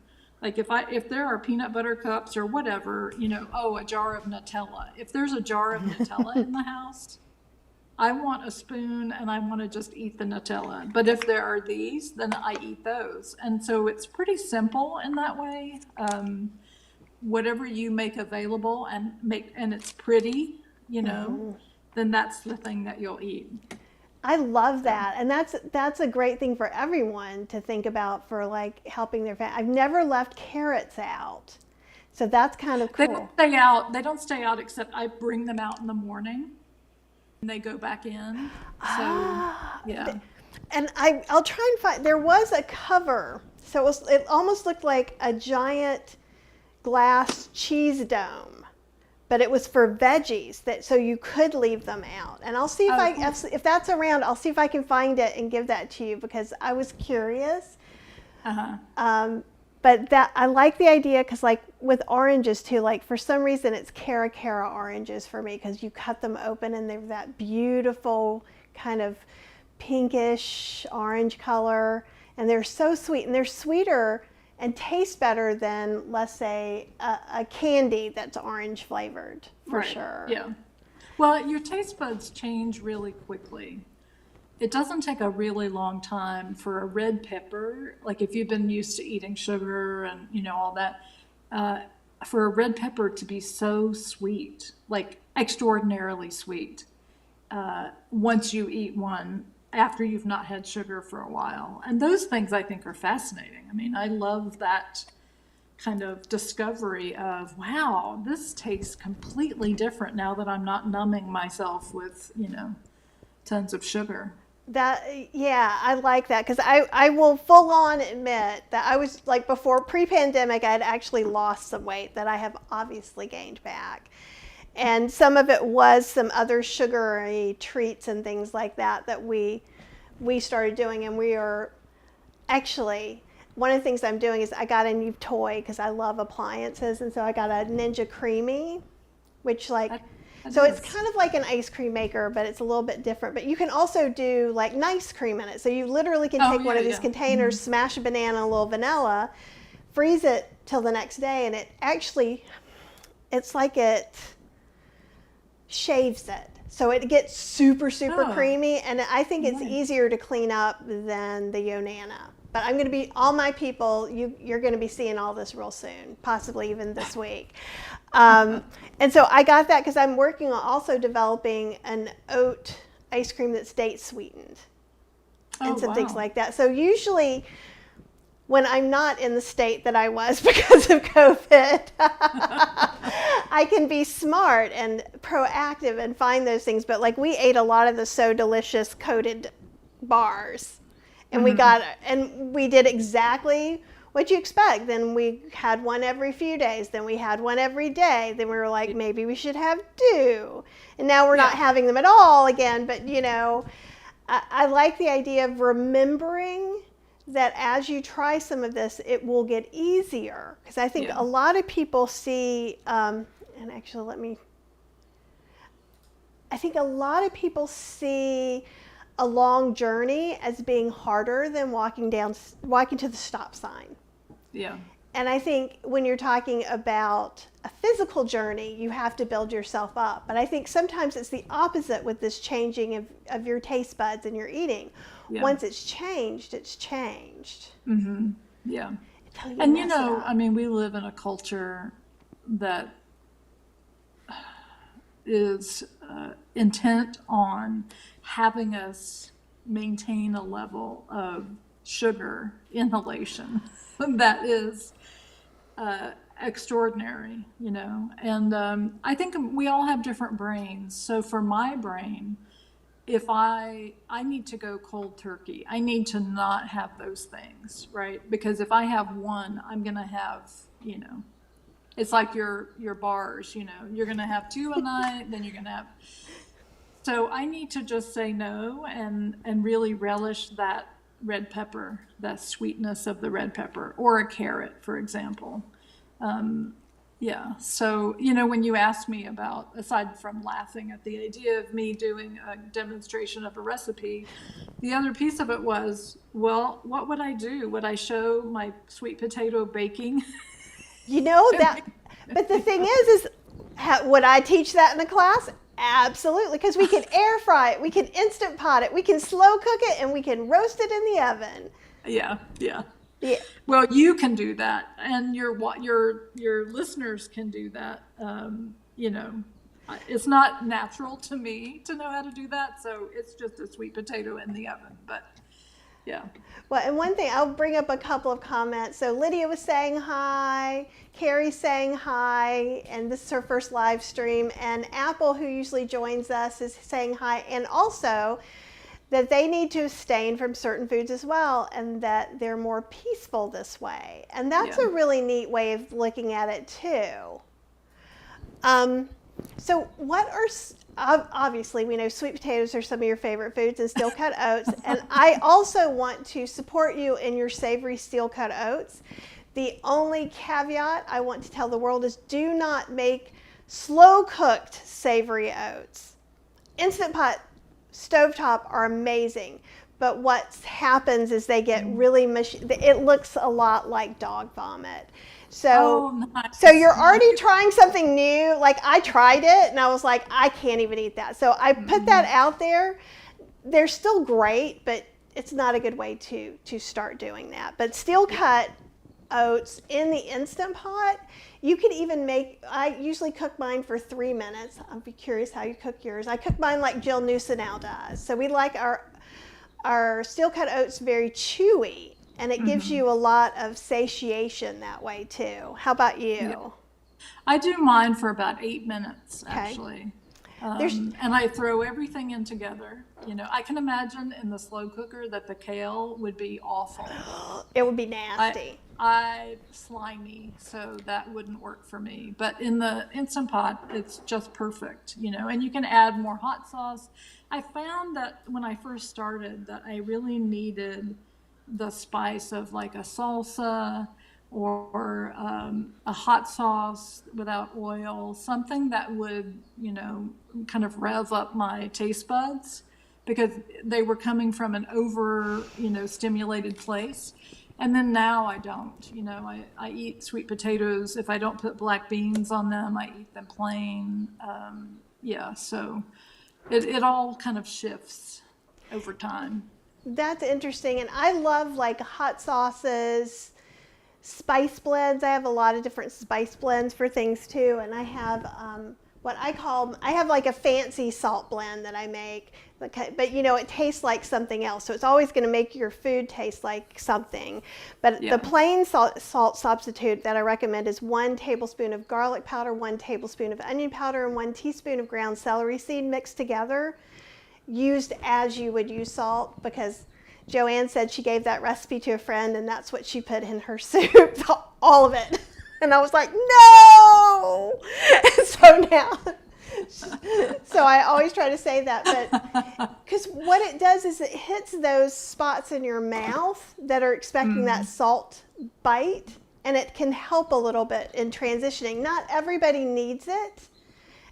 Like if there are peanut butter cups or whatever, a jar of Nutella. If there's a jar of Nutella in the house, I want a spoon and I want to just eat the Nutella. But if there are these, then I eat those. And so it's pretty simple in that way. Whatever you make available and it's pretty, then that's the thing that you'll eat. I love So that, and that's a great thing for everyone to think about for like helping their family. I've never left carrots out, so that's kind of they don't cool. stay out. They don't stay out except I bring them out in the morning and they go back in. So Ah, yeah. and I'll try and find. There was a cover, so it almost looked like a giant glass cheese dome, but it was for veggies that so you could leave them out. And I'll see Oh, cool. if that's around. I'll see if I can find it and give that to you because I was curious. Uh-huh. But that I like the idea because like with oranges too, like for some reason it's Cara oranges for me because you cut them open and they're that beautiful kind of pinkish orange color, and they're so sweet, and they're sweeter and taste better than, let's say, a candy that's orange flavored for Right. sure. Yeah. Well, your taste buds change really quickly. It doesn't take a really long time for a red pepper, like if you've been used to eating sugar and all that, uh, for a red pepper to be so sweet, like extraordinarily sweet, once you eat one after you've not had sugar for a while. And those things I think are fascinating. I mean, I love that kind of discovery of, wow, this tastes completely different now that I'm not numbing myself with, tons of sugar. Yeah, I like that because I will full on admit that I was like before pre-pandemic, I had actually lost some weight that I have obviously gained back. And some of it was some other sugary treats and things like that that we started doing. And we are actually, one of the things I'm doing is I got a new toy because I love appliances. And so I got a Ninja Creamy, which so it's kind of like an ice cream maker, but it's a little bit different. But you can also do like nice cream in it. So you literally can take one of these containers, smash a banana, a little vanilla, freeze it till the next day. And it's like it shaves it. So it gets super creamy. And I think it's easier to clean up than the Yonana. But I'm going to be, all my people, you're going to be seeing all this real soon, possibly even this week. And so I got that because I'm working on also developing an oat ice cream that's date sweetened and some things like that. So usually when I'm not in the state that I was because of COVID, I can be smart and proactive and find those things. But like we ate a lot of the So Delicious coated bars. And we did exactly what you expect. Then we had one every few days. Then we had one every day. Then we were like, maybe we should have two. And now we're not having them at all again. But, I like the idea of remembering that as you try some of this, it will get easier. Because I think a lot of people see, I think a lot of people see a long journey as being harder than walking to the stop sign. Yeah. And I think when you're talking about a physical journey, you have to build yourself up. But I think sometimes it's the opposite with this changing of your taste buds and your eating. Yeah. Once it's changed, it's changed. Mm-hmm. Yeah. And we live in a culture that is intent on having us maintain a level of sugar inhalation that is extraordinary, and I think we all have different brains. So for my brain, if I need to go cold turkey, I need to not have those things, right? Because if I have one, I'm going to have, it's like your bars, you're going to have two a night, then you're going to have. So I need to just say no and really relish that red pepper, that sweetness of the red pepper, or a carrot, for example. So, when you asked me about, aside from laughing at the idea of me doing a demonstration of a recipe, the other piece of it was, well, what would I do? Would I show my sweet potato baking? But the thing is would I teach that in a class? Absolutely, because we can air fry it, we can Instant Pot it, we can slow cook it, and we can roast it in the oven. Yeah. Well, you can do that, and your listeners can do that. It's not natural to me to know how to do that, so it's just a sweet potato in the oven. But yeah. Well, and one thing, I'll bring up a couple of comments. So Lydia was saying hi, Carrie's saying hi, and this is her first live stream. And Apple, who usually joins us, is saying hi. And also that they need to abstain from certain foods as well, and that they're more peaceful this way. And that's a really neat way of looking at it too. So what are, obviously we know sweet potatoes are some of your favorite foods and steel cut oats. And I also want to support you in your savory steel cut oats. The only caveat I want to tell the world is do not make slow cooked savory oats. Instant Pot, stovetop are amazing. But what happens is they get really it looks a lot like dog vomit. So, nice. So you're already trying something new. Like I tried it and I was like, I can't even eat that. So I put that out there. They're still great, but it's not a good way to start doing that. But steel cut, oats in the Instant Pot. You could even I usually cook mine for 3 minutes. I'd be curious how you cook yours. I cook mine like Jill Newsonow does. So we like our steel cut oats very chewy, and it gives you a lot of satiation that way too. How about you? Yeah. I do mine for about 8 minutes, Okay. actually. And I throw everything in together. I can imagine in the slow cooker that the kale would be awful. It would be nasty. I slimy, so that wouldn't work for me. But in the Instant Pot, it's just perfect, and you can add more hot sauce. I found that when I first started that I really needed the spice of like a salsa or a hot sauce without oil, something that would, kind of rev up my taste buds, because they were coming from an over, stimulated place. And then now I don't, I eat sweet potatoes. If I don't put black beans on them, I eat them plain. So it all kind of shifts over time. That's interesting. And I love like hot sauces, spice blends. I have a lot of different spice blends for things too. And I have I have like a fancy salt blend that I make, but it tastes like something else. So it's always going to make your food taste like something. But the plain salt substitute that I recommend is 1 tablespoon of garlic powder, 1 tablespoon of onion powder, and 1 teaspoon of ground celery seed mixed together, used as you would use salt, because Joanne said she gave that recipe to a friend and that's what she put in her soup, all of it. And I was like, no! So I always try to say that, but because what it does is it hits those spots in your mouth that are expecting that salt bite, and it can help a little bit in transitioning. Not everybody needs it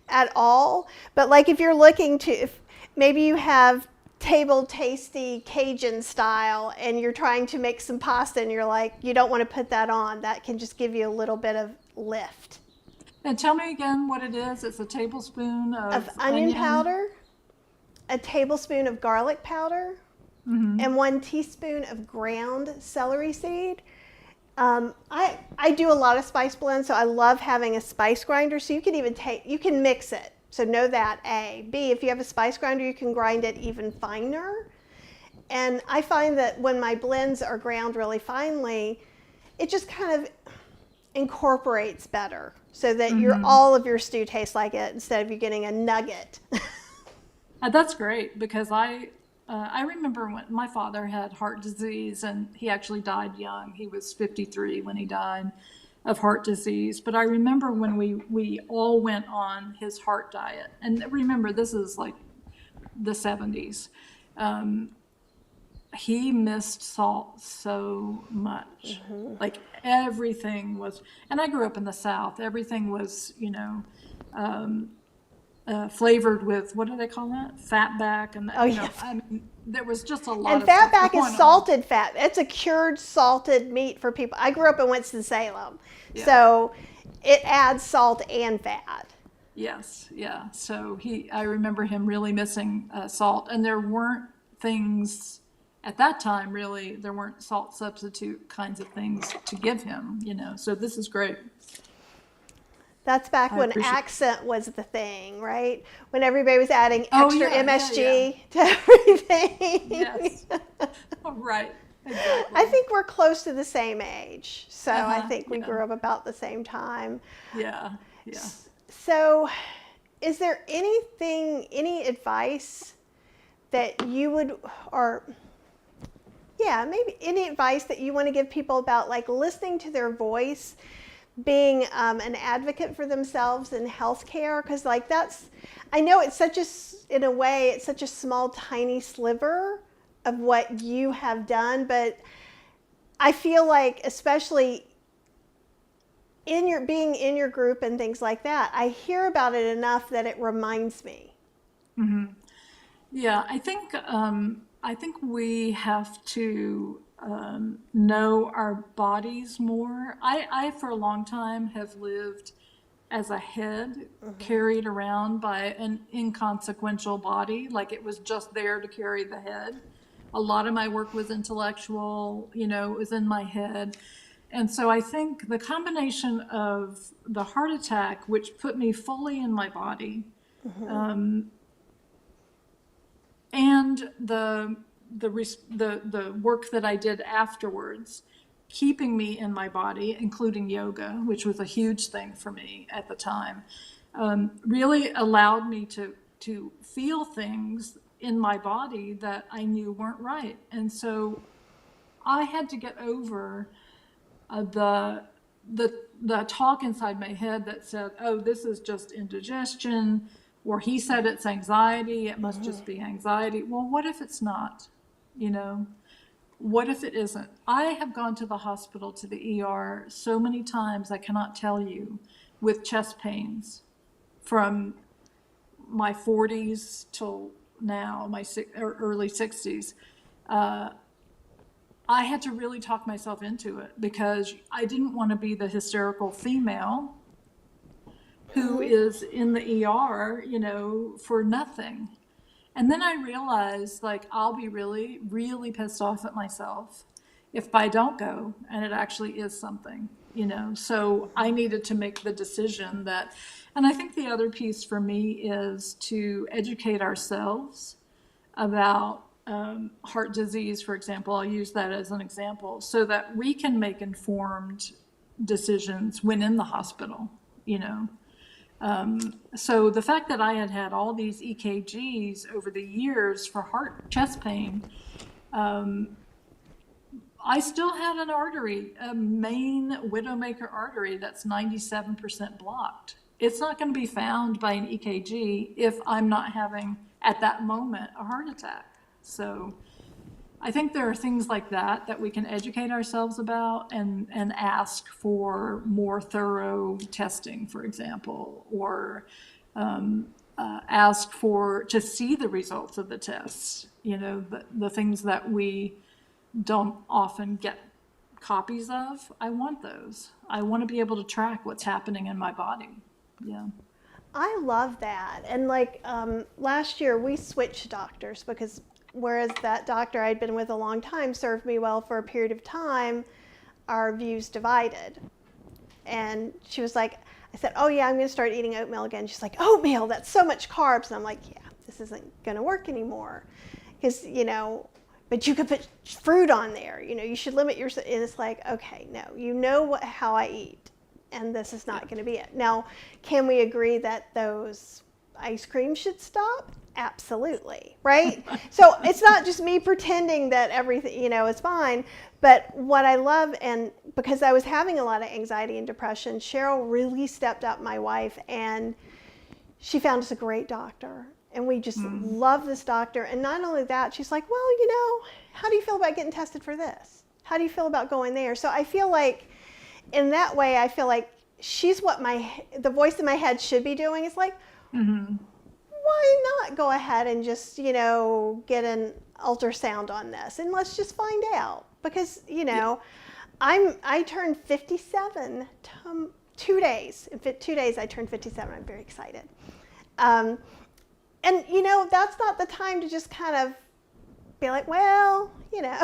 at all, but like if you're looking to, if maybe you have table tasty Cajun style and you're trying to make some pasta and you're like, you don't want to put that on, that can just give you a little bit of lift. And tell me again what it is. It's a tablespoon of onion powder, a tablespoon of garlic powder, and 1 teaspoon of ground celery seed. I do a lot of spice blends, so I love having a spice grinder. So you can mix it. So know that, A. B, if you have a spice grinder, you can grind it even finer. And I find that when my blends are ground really finely, it just kind of incorporates better, so that all of your stew tastes like it instead of you getting a nugget. That's great, because I remember when my father had heart disease, and he actually died young. He was 53 when he died of heart disease. But I remember when we all went on his heart diet, and remember, this is like the 70s. He missed salt so much. Like everything was, and I grew up in the South, everything was, flavored with, what do they call that? Fatback. And I mean, there was just a lot and of fatback is salted fat. It's a cured salted meat for people. I grew up in Winston-Salem, so it adds salt and fat. Yes, yeah. So I remember him really missing salt, and there weren't things at that time, really, there weren't salt substitute kinds of things to give him, so this is great. That's back when accent was the thing, right? When everybody was adding extra MSG to everything. Yes. Right. Exactly. I think we're close to the same age, so I think we grew up about the same time. Yeah. So, is there any advice that you would, maybe any advice that you want to give people about like listening to their voice, being an advocate for themselves in healthcare? Because like I know it's in a way, it's such a small, tiny sliver of what you have done, but I feel like, especially being in your group and things like that, I hear about it enough that it reminds me. Mm-hmm. Yeah, I think we have to know our bodies more. I for a long time have lived as a head carried around by an inconsequential body, like it was just there to carry the head. A lot of my work was intellectual, it was in my head. And so I think the combination of the heart attack, which put me fully in my body, and the work that I did afterwards, keeping me in my body, including yoga, which was a huge thing for me at the time, really allowed me to feel things in my body that I knew weren't right. And so I had to get over the talk inside my head that said, "Oh, this is just indigestion," or "He said it's anxiety. It must just be anxiety." Well, what if it's not? You know, what if it isn't? I have gone to the hospital, to the ER, so many times I cannot tell you, with chest pains from my 40s till now, my early 60s. I had to really talk myself into it because I didn't want to be the hysterical female who is in the ER, you know, for nothing. And then I realized, like, I'll be really, really pissed off at myself if I don't go and it actually is something, you know. So I needed to make the decision that, and I think the other piece for me is to educate ourselves about heart disease, for example. I'll use that as an example, so that we can make informed decisions when in the hospital, you know. So the fact that I had had all these EKGs over the years for chest pain, I still had an artery, a main widowmaker artery that's 97% blocked. It's not going to be found by an EKG if I'm not having, at that moment, a heart attack. So I think there are things like that we can educate ourselves about and ask for more thorough testing, for example, or ask to see the results of the tests, you know, the things that we don't often get copies of. I want those. I want to be able to track what's happening in my body. Yeah. I love that. And like last year we switched doctors because whereas that doctor I'd been with a long time served me well for a period of time, our views divided. And she was like, I said, "Oh yeah, I'm going to start eating oatmeal again." She's like, "Oatmeal, that's so much carbs." And I'm like, "Yeah, this isn't going to work anymore." Because, you know, but you could put fruit on there. You know, you should limit your, and it's like, okay, no, you know how I eat, and this is not going to be it. Now, can we agree that those ice cream should stop? Absolutely, right? So it's not just me pretending that everything, you know, is fine. But what I love, and because I was having a lot of anxiety and depression, Cheryl really stepped up, my wife, and she found us a great doctor. And we just love this doctor. And not only that, she's like, "Well, you know, how do you feel about getting tested for this? How do you feel about going there?" So I feel like in that way, I feel like she's what the voice in my head should be doing. Is like, why not go ahead and just, you know, get an ultrasound on this and let's just find out? Because, you know, I turned 57 2 days. In 2 days I turned 57. I'm very excited. And, you know, that's not the time to just kind of be like, well, you know.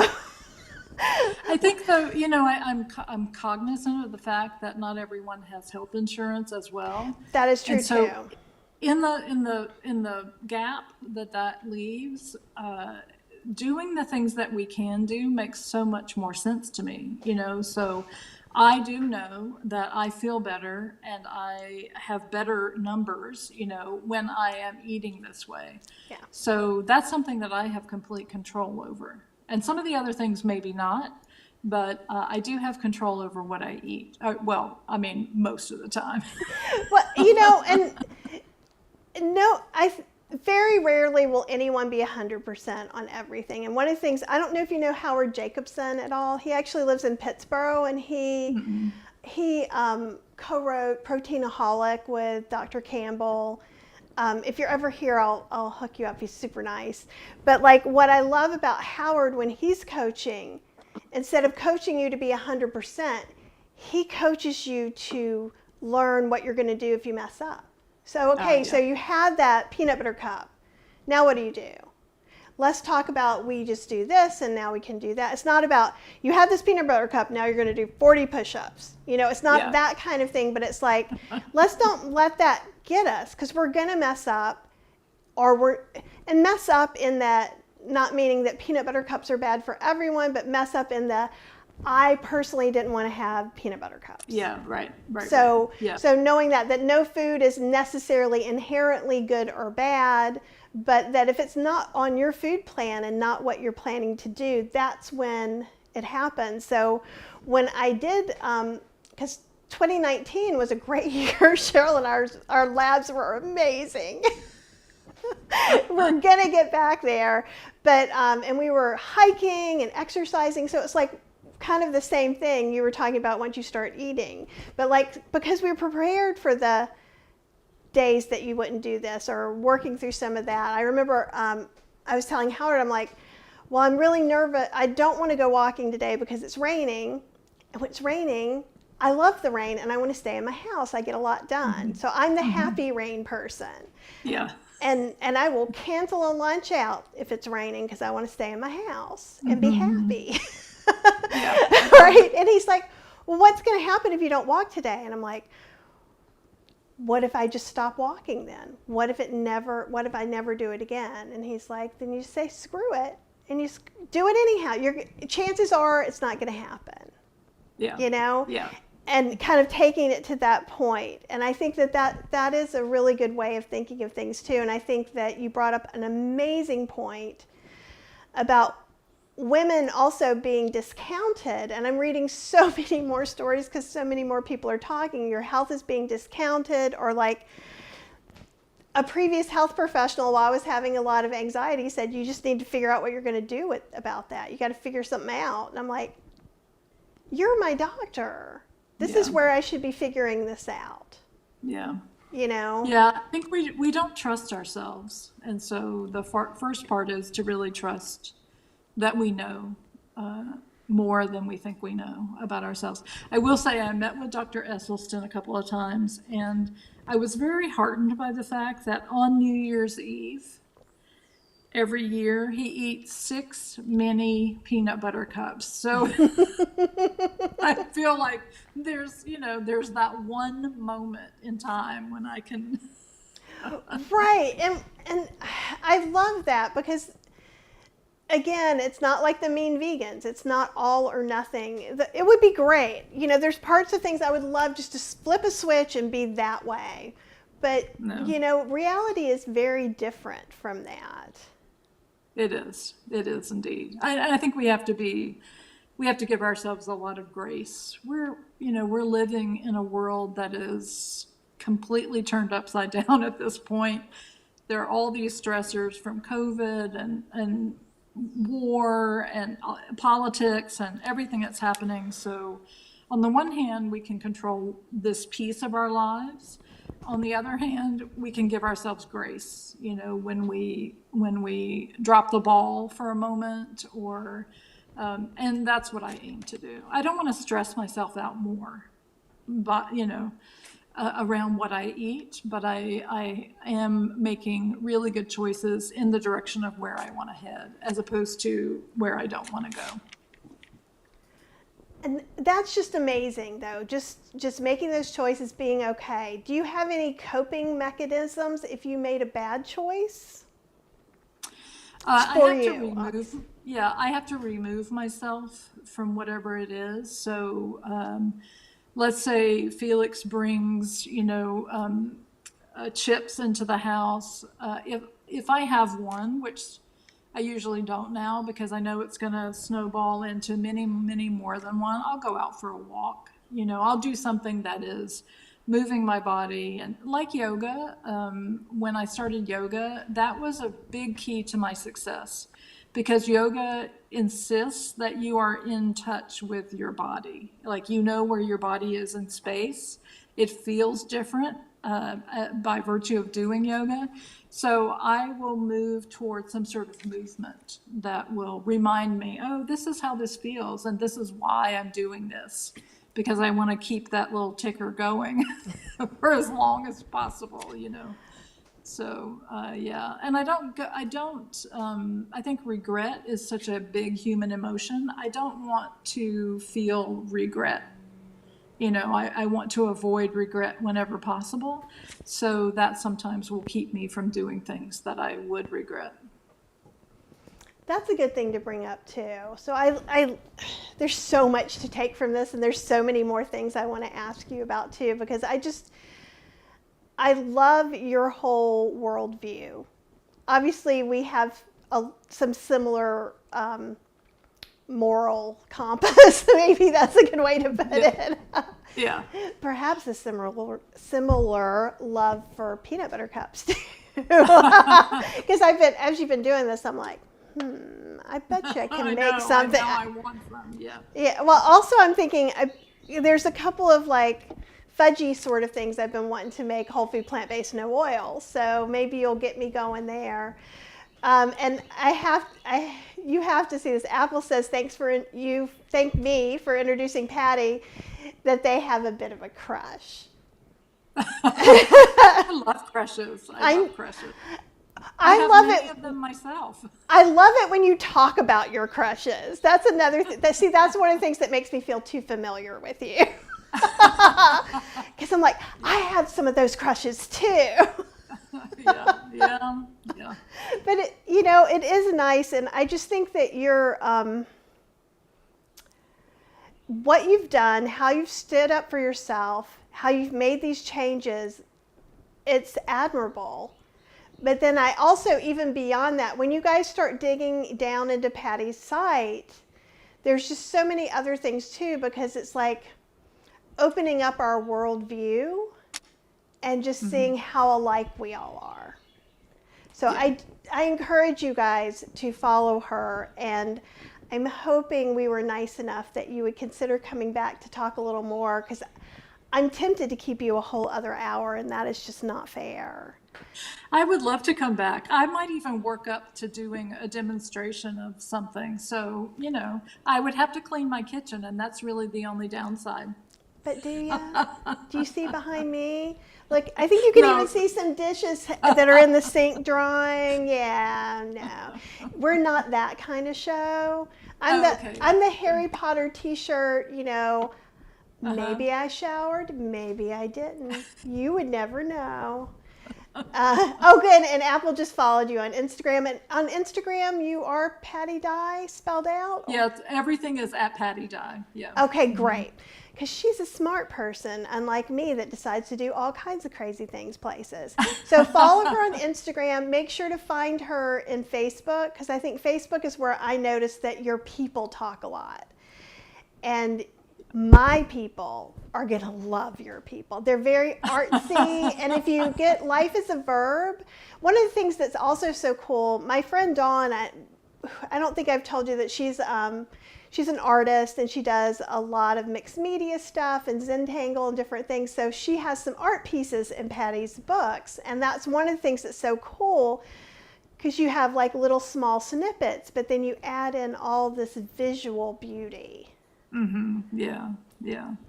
I think, though, you know, I'm cognizant of the fact that not everyone has health insurance as well. That is true, so too. In the gap that leaves, doing the things that we can do makes so much more sense to me, you know. So I do know that I feel better and I have better numbers, you know, when I am eating this way. Yeah. So that's something that I have complete control over. And some of the other things maybe not, but I do have control over what I eat. Well, I mean, most of the time. Well, you know, and no, very rarely will anyone be 100% on everything. And one of the things, I don't know if you know Howard Jacobson at all. He actually lives in Pittsburgh, and he co-wrote Proteinaholic with Dr. Campbell. If you're ever here, I'll hook you up. He's super nice. But like what I love about Howard when he's coaching, instead of coaching you to be 100%, he coaches you to learn what you're going to do if you mess up. So, okay, so you had that peanut butter cup. Now what do? let's talk about, we just do this and now we can do that. It's not about, you have this peanut butter cup, now you're going to do 40 push-ups. You know, it's not that kind of thing, but it's like, let's don't let that get us, because we're going to mess up, and mess up in that, not meaning that peanut butter cups are bad for everyone, but mess up in the, I personally didn't want to have peanut butter cups. Yeah, right. So, Yeah. so knowing that no food is necessarily inherently good or bad, but that if it's not on your food plan and not what you're planning to do, that's when it happens. So when I did, because 2019 was a great year, Cheryl, and our labs were amazing. We're gonna get back there, but and we were hiking and exercising, so it's like kind of the same thing you were talking about once you start eating. But like, because we were prepared for the days that you wouldn't do this, or working through some of that. I remember I was telling Howard, I'm like, well, I'm really nervous. I don't want to go walking today because it's raining. And when it's raining, I love the rain and I want to stay in my house. I get a lot done. So I'm the happy rain person. Yeah. And I will cancel a lunch out if it's raining because I want to stay in my house and be happy. Right? And he's like, well, what's going to happen if you don't walk today? And I'm like, what if I just stop walking then? What if I never do it again? And he's like, then you say, screw it. And you do it anyhow. Chances are it's not going to happen. Yeah. You know? Yeah. And kind of taking it to that point. And I think that is a really good way of thinking of things too. And I think that you brought up an amazing point about women also being discounted. And I'm reading so many more stories because so many more people are talking. Your health is being discounted, or like a previous health professional, while I was having a lot of anxiety, said, you just need to figure out what you're going to do about that. You got to figure something out. And I'm like, you're my doctor. This is where I should be figuring this out. Yeah. You know? Yeah, I think we don't trust ourselves. And so the first part is to really trust that we know more than we think we know about ourselves. I will say I met with Dr. Esselstyn a couple of times, and I was very heartened by the fact that on New Year's Eve, every year, he eats 6 mini peanut butter cups. So I feel like there's that one moment in time when I can. Right. And I love that because, again, it's not like the mean vegans. It's not all or nothing. It would be great. You know, there's parts of things I would love just to flip a switch and be that way. But, you know, reality is very different from that. It is indeed. I think we have to give ourselves a lot of grace. We're living in a world that is completely turned upside down at this point. There are all these stressors from COVID and war and politics and everything that's happening. So on the one hand, we can control this piece of our lives. On the other hand, we can give ourselves grace, you know, when we drop the ball for a moment, or and that's what I aim to do. I don't want to stress myself out more, but around what I eat, but I am making really good choices in the direction of where I want to head, as opposed to where I don't want to go. And that's just amazing, though, just making those choices, being okay. Do you have any coping mechanisms if you made a bad choice? I have to remove myself from whatever it is. So let's say Felix brings, chips into the house. If I have one, which I usually don't now because I know it's going to snowball into many, many more than one, I'll go out for a walk. I'll do something that is moving my body. And like yoga, when I started yoga, that was a big key to my success, because yoga insists that you are in touch with your body. Like, where your body is in space. It feels different by virtue of doing yoga. So I will move towards some sort of movement that will remind me, oh, this is how this feels, and this is why I'm doing this, because I want to keep that little ticker going for as long as possible, So, yeah, and I think regret is such a big human emotion. I don't want to feel regret. I want to avoid regret whenever possible. So that sometimes will keep me from doing things that I would regret. That's a good thing to bring up too. So there's so much to take from this, and there's so many more things I want to ask you about too, because I love your whole worldview. Obviously, we have some similar moral compass. Maybe that's a good way to put it. Yeah. Perhaps a similar love for peanut butter cups too. Because as you've been doing this, I'm like, I bet you I can make something. I want some. Yeah. Yeah. Well, also I'm thinking there's a couple of like fudgy sort of things I've been wanting to make, whole food, plant-based, no oil. So maybe you'll get me going there. And you have to see this. Apple says thank me for introducing Patti, that they have a bit of a crush. I love crushes. I love crushes. I love many of them myself. I love it when you talk about your crushes. That's another thing. That's one of the things that makes me feel too familiar with you. Because I'm like, I have some of those crushes too. Yeah. But it is nice, and I just think that you're what you've done, how you've stood up for yourself, how you've made these changes, it's admirable. But then I also, even beyond that, when you guys start digging down into Patti's site, there's just so many other things too, because it's like opening up our worldview and just seeing how alike we all are. So I encourage you guys to follow her, and I'm hoping we were nice enough that you would consider coming back to talk a little more, because I'm tempted to keep you a whole other hour, and that is just not fair. I would love to come back. I might even work up to doing a demonstration of something. So, I would have to clean my kitchen, and that's really the only downside. But do you? Do you see behind me? Look, I think you can even see some dishes that are in the sink drying. Yeah, no. We're not that kind of show. I'm the Harry Potter t-shirt, maybe I showered, maybe I didn't. You would never know. Good, and Apple just followed you on Instagram. And on Instagram, you are Patti Digh spelled out? Yeah, everything is at Patti Digh. Yeah. Okay, great. Because she's a smart person, unlike me, that decides to do all kinds of crazy things places. So follow her on Instagram. Make sure to find her in Facebook, because I think Facebook is where I noticed that your people talk a lot. And my people are going to love your people. They're very artsy. And if you get Life is a Verb, one of the things that's also so cool, my friend Dawn, I don't think I've told you that she's an artist, and she does a lot of mixed media stuff and Zentangle and different things. So she has some art pieces in Patti's books. And that's one of the things that's so cool, because you have like little small snippets, but then you add in all this visual beauty. Yeah.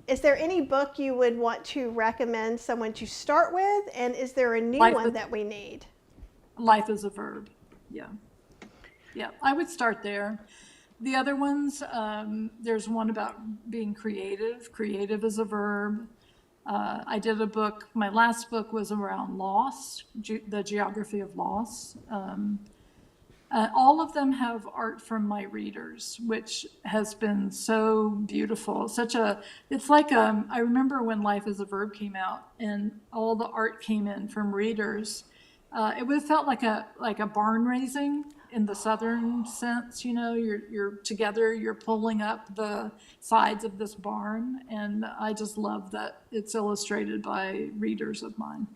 Is there any book you would want to recommend someone to start with? And is there a new one that we need? Life is a Verb. Yeah. I would start there. The other ones, there's one about being creative. Creative is a verb. I did a book, my last book was around loss, the geography of loss. All of them have art from my readers, which has been so beautiful. It's like, I remember when Life is a Verb came out and all the art came in from readers. It would have felt like a barn raising in the Southern sense, you're together, you're pulling up the sides of this barn. And I just love that it's illustrated by readers of mine.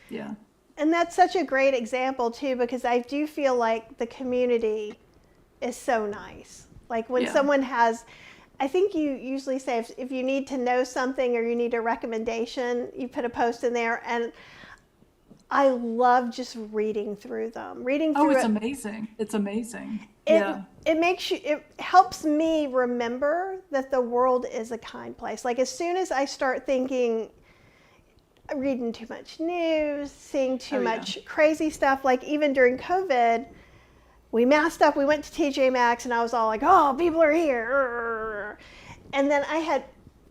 Yeah. And that's such a great example too, because I do feel like the community is so nice. Like when someone has, I think you usually say if you need to know something or you need a recommendation, you put a post in there. And I love just reading through them. It's amazing. It's amazing. It helps me remember that the world is a kind place. Like as soon as I start thinking, reading too much news, seeing too Oh, yeah. much crazy stuff. Like even during COVID, we masked up, we went to TJ Maxx, and I was all like, oh, people are here. And then I had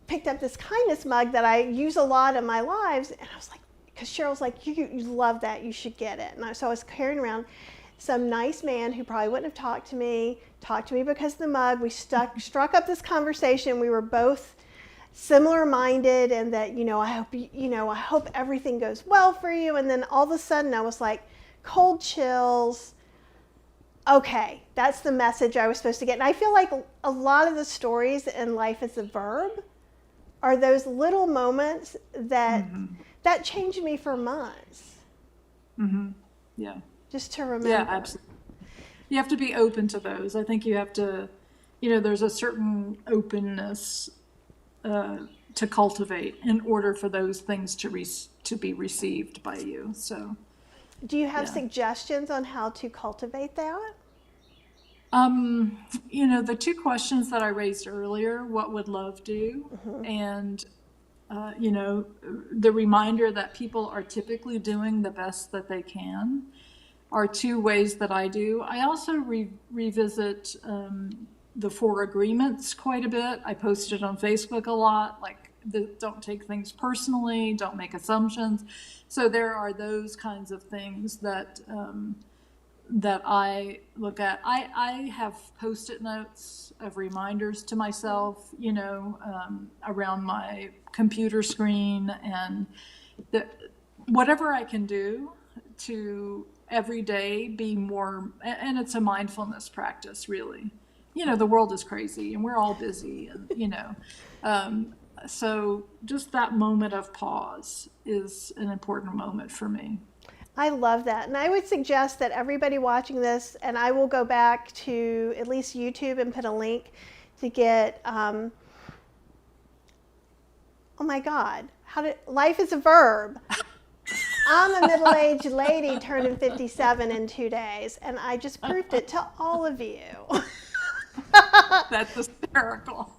picked up this kindness mug that I use a lot in my lives, and I was like, because Cheryl's like, you love that, you should get it. And so I was carrying around some nice man who probably wouldn't have talked to me because of the mug. We struck up this conversation. We were both similar minded, and that, I hope everything goes well for you. And then all of a sudden I was like, cold chills. Okay, that's the message I was supposed to get. And I feel like a lot of the stories in Life as a Verb are those little moments that that changed me for months. Yeah. Just to remember. Yeah, absolutely. You have to be open to those. I think you have to, there's a certain openness to cultivate in order for those things to be received by you. So, do you have suggestions on how to cultivate that? The two questions that I raised earlier, what would love do? And, the reminder that people are typically doing the best that they can are two ways that I do. I also revisit the 4 agreements quite a bit. I post it on Facebook a lot, like don't take things personally, don't make assumptions. So there are those kinds of things that that I look at. I have Post-it notes of reminders to myself, around my computer screen, and whatever I can do to every day be more, and it's a mindfulness practice, really. The world is crazy and we're all busy, and, so just that moment of pause is an important moment for me. I love that. And I would suggest that everybody watching this, and I will go back to at least YouTube and put a link to get, oh my God, Life is a Verb. I'm a middle-aged lady turning 57 in 2 days, and I just proved it to all of you. That's hysterical.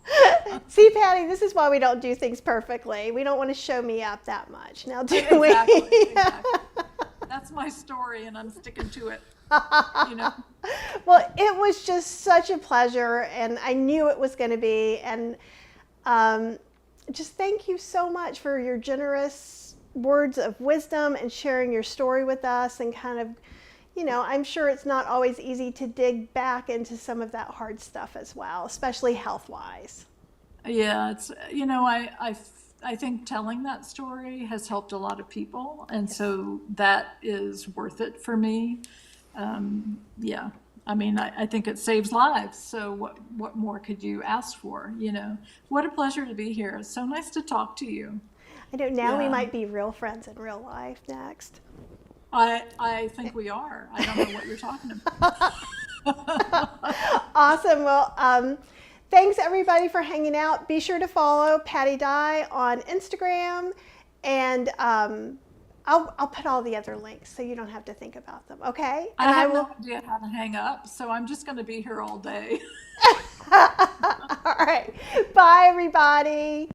See, Patti, this is why we don't do things perfectly. We don't want to show me up that much. Now, do we? Exactly. That's my story, and I'm sticking to it. Well, it was just such a pleasure, and I knew it was going to be. And just thank you so much for your generous words of wisdom and sharing your story with us, and kind of, I'm sure it's not always easy to dig back into some of that hard stuff as well, especially health-wise. Yeah, it's, I think telling that story has helped a lot of people, and so that is worth it for me. Yeah, I mean, I think it saves lives, so what more could you ask for, What a pleasure to be here. It's so nice to talk to you. I know, now we might be real friends in real life next. I think we are. I don't know what you're talking about. Awesome. Well, thanks everybody for hanging out. Be sure to follow Patti Digh on Instagram, and I'll put all the other links so you don't have to think about them. Okay? And I have no idea how to hang up, so I'm just going to be here all day. All right. Bye, everybody.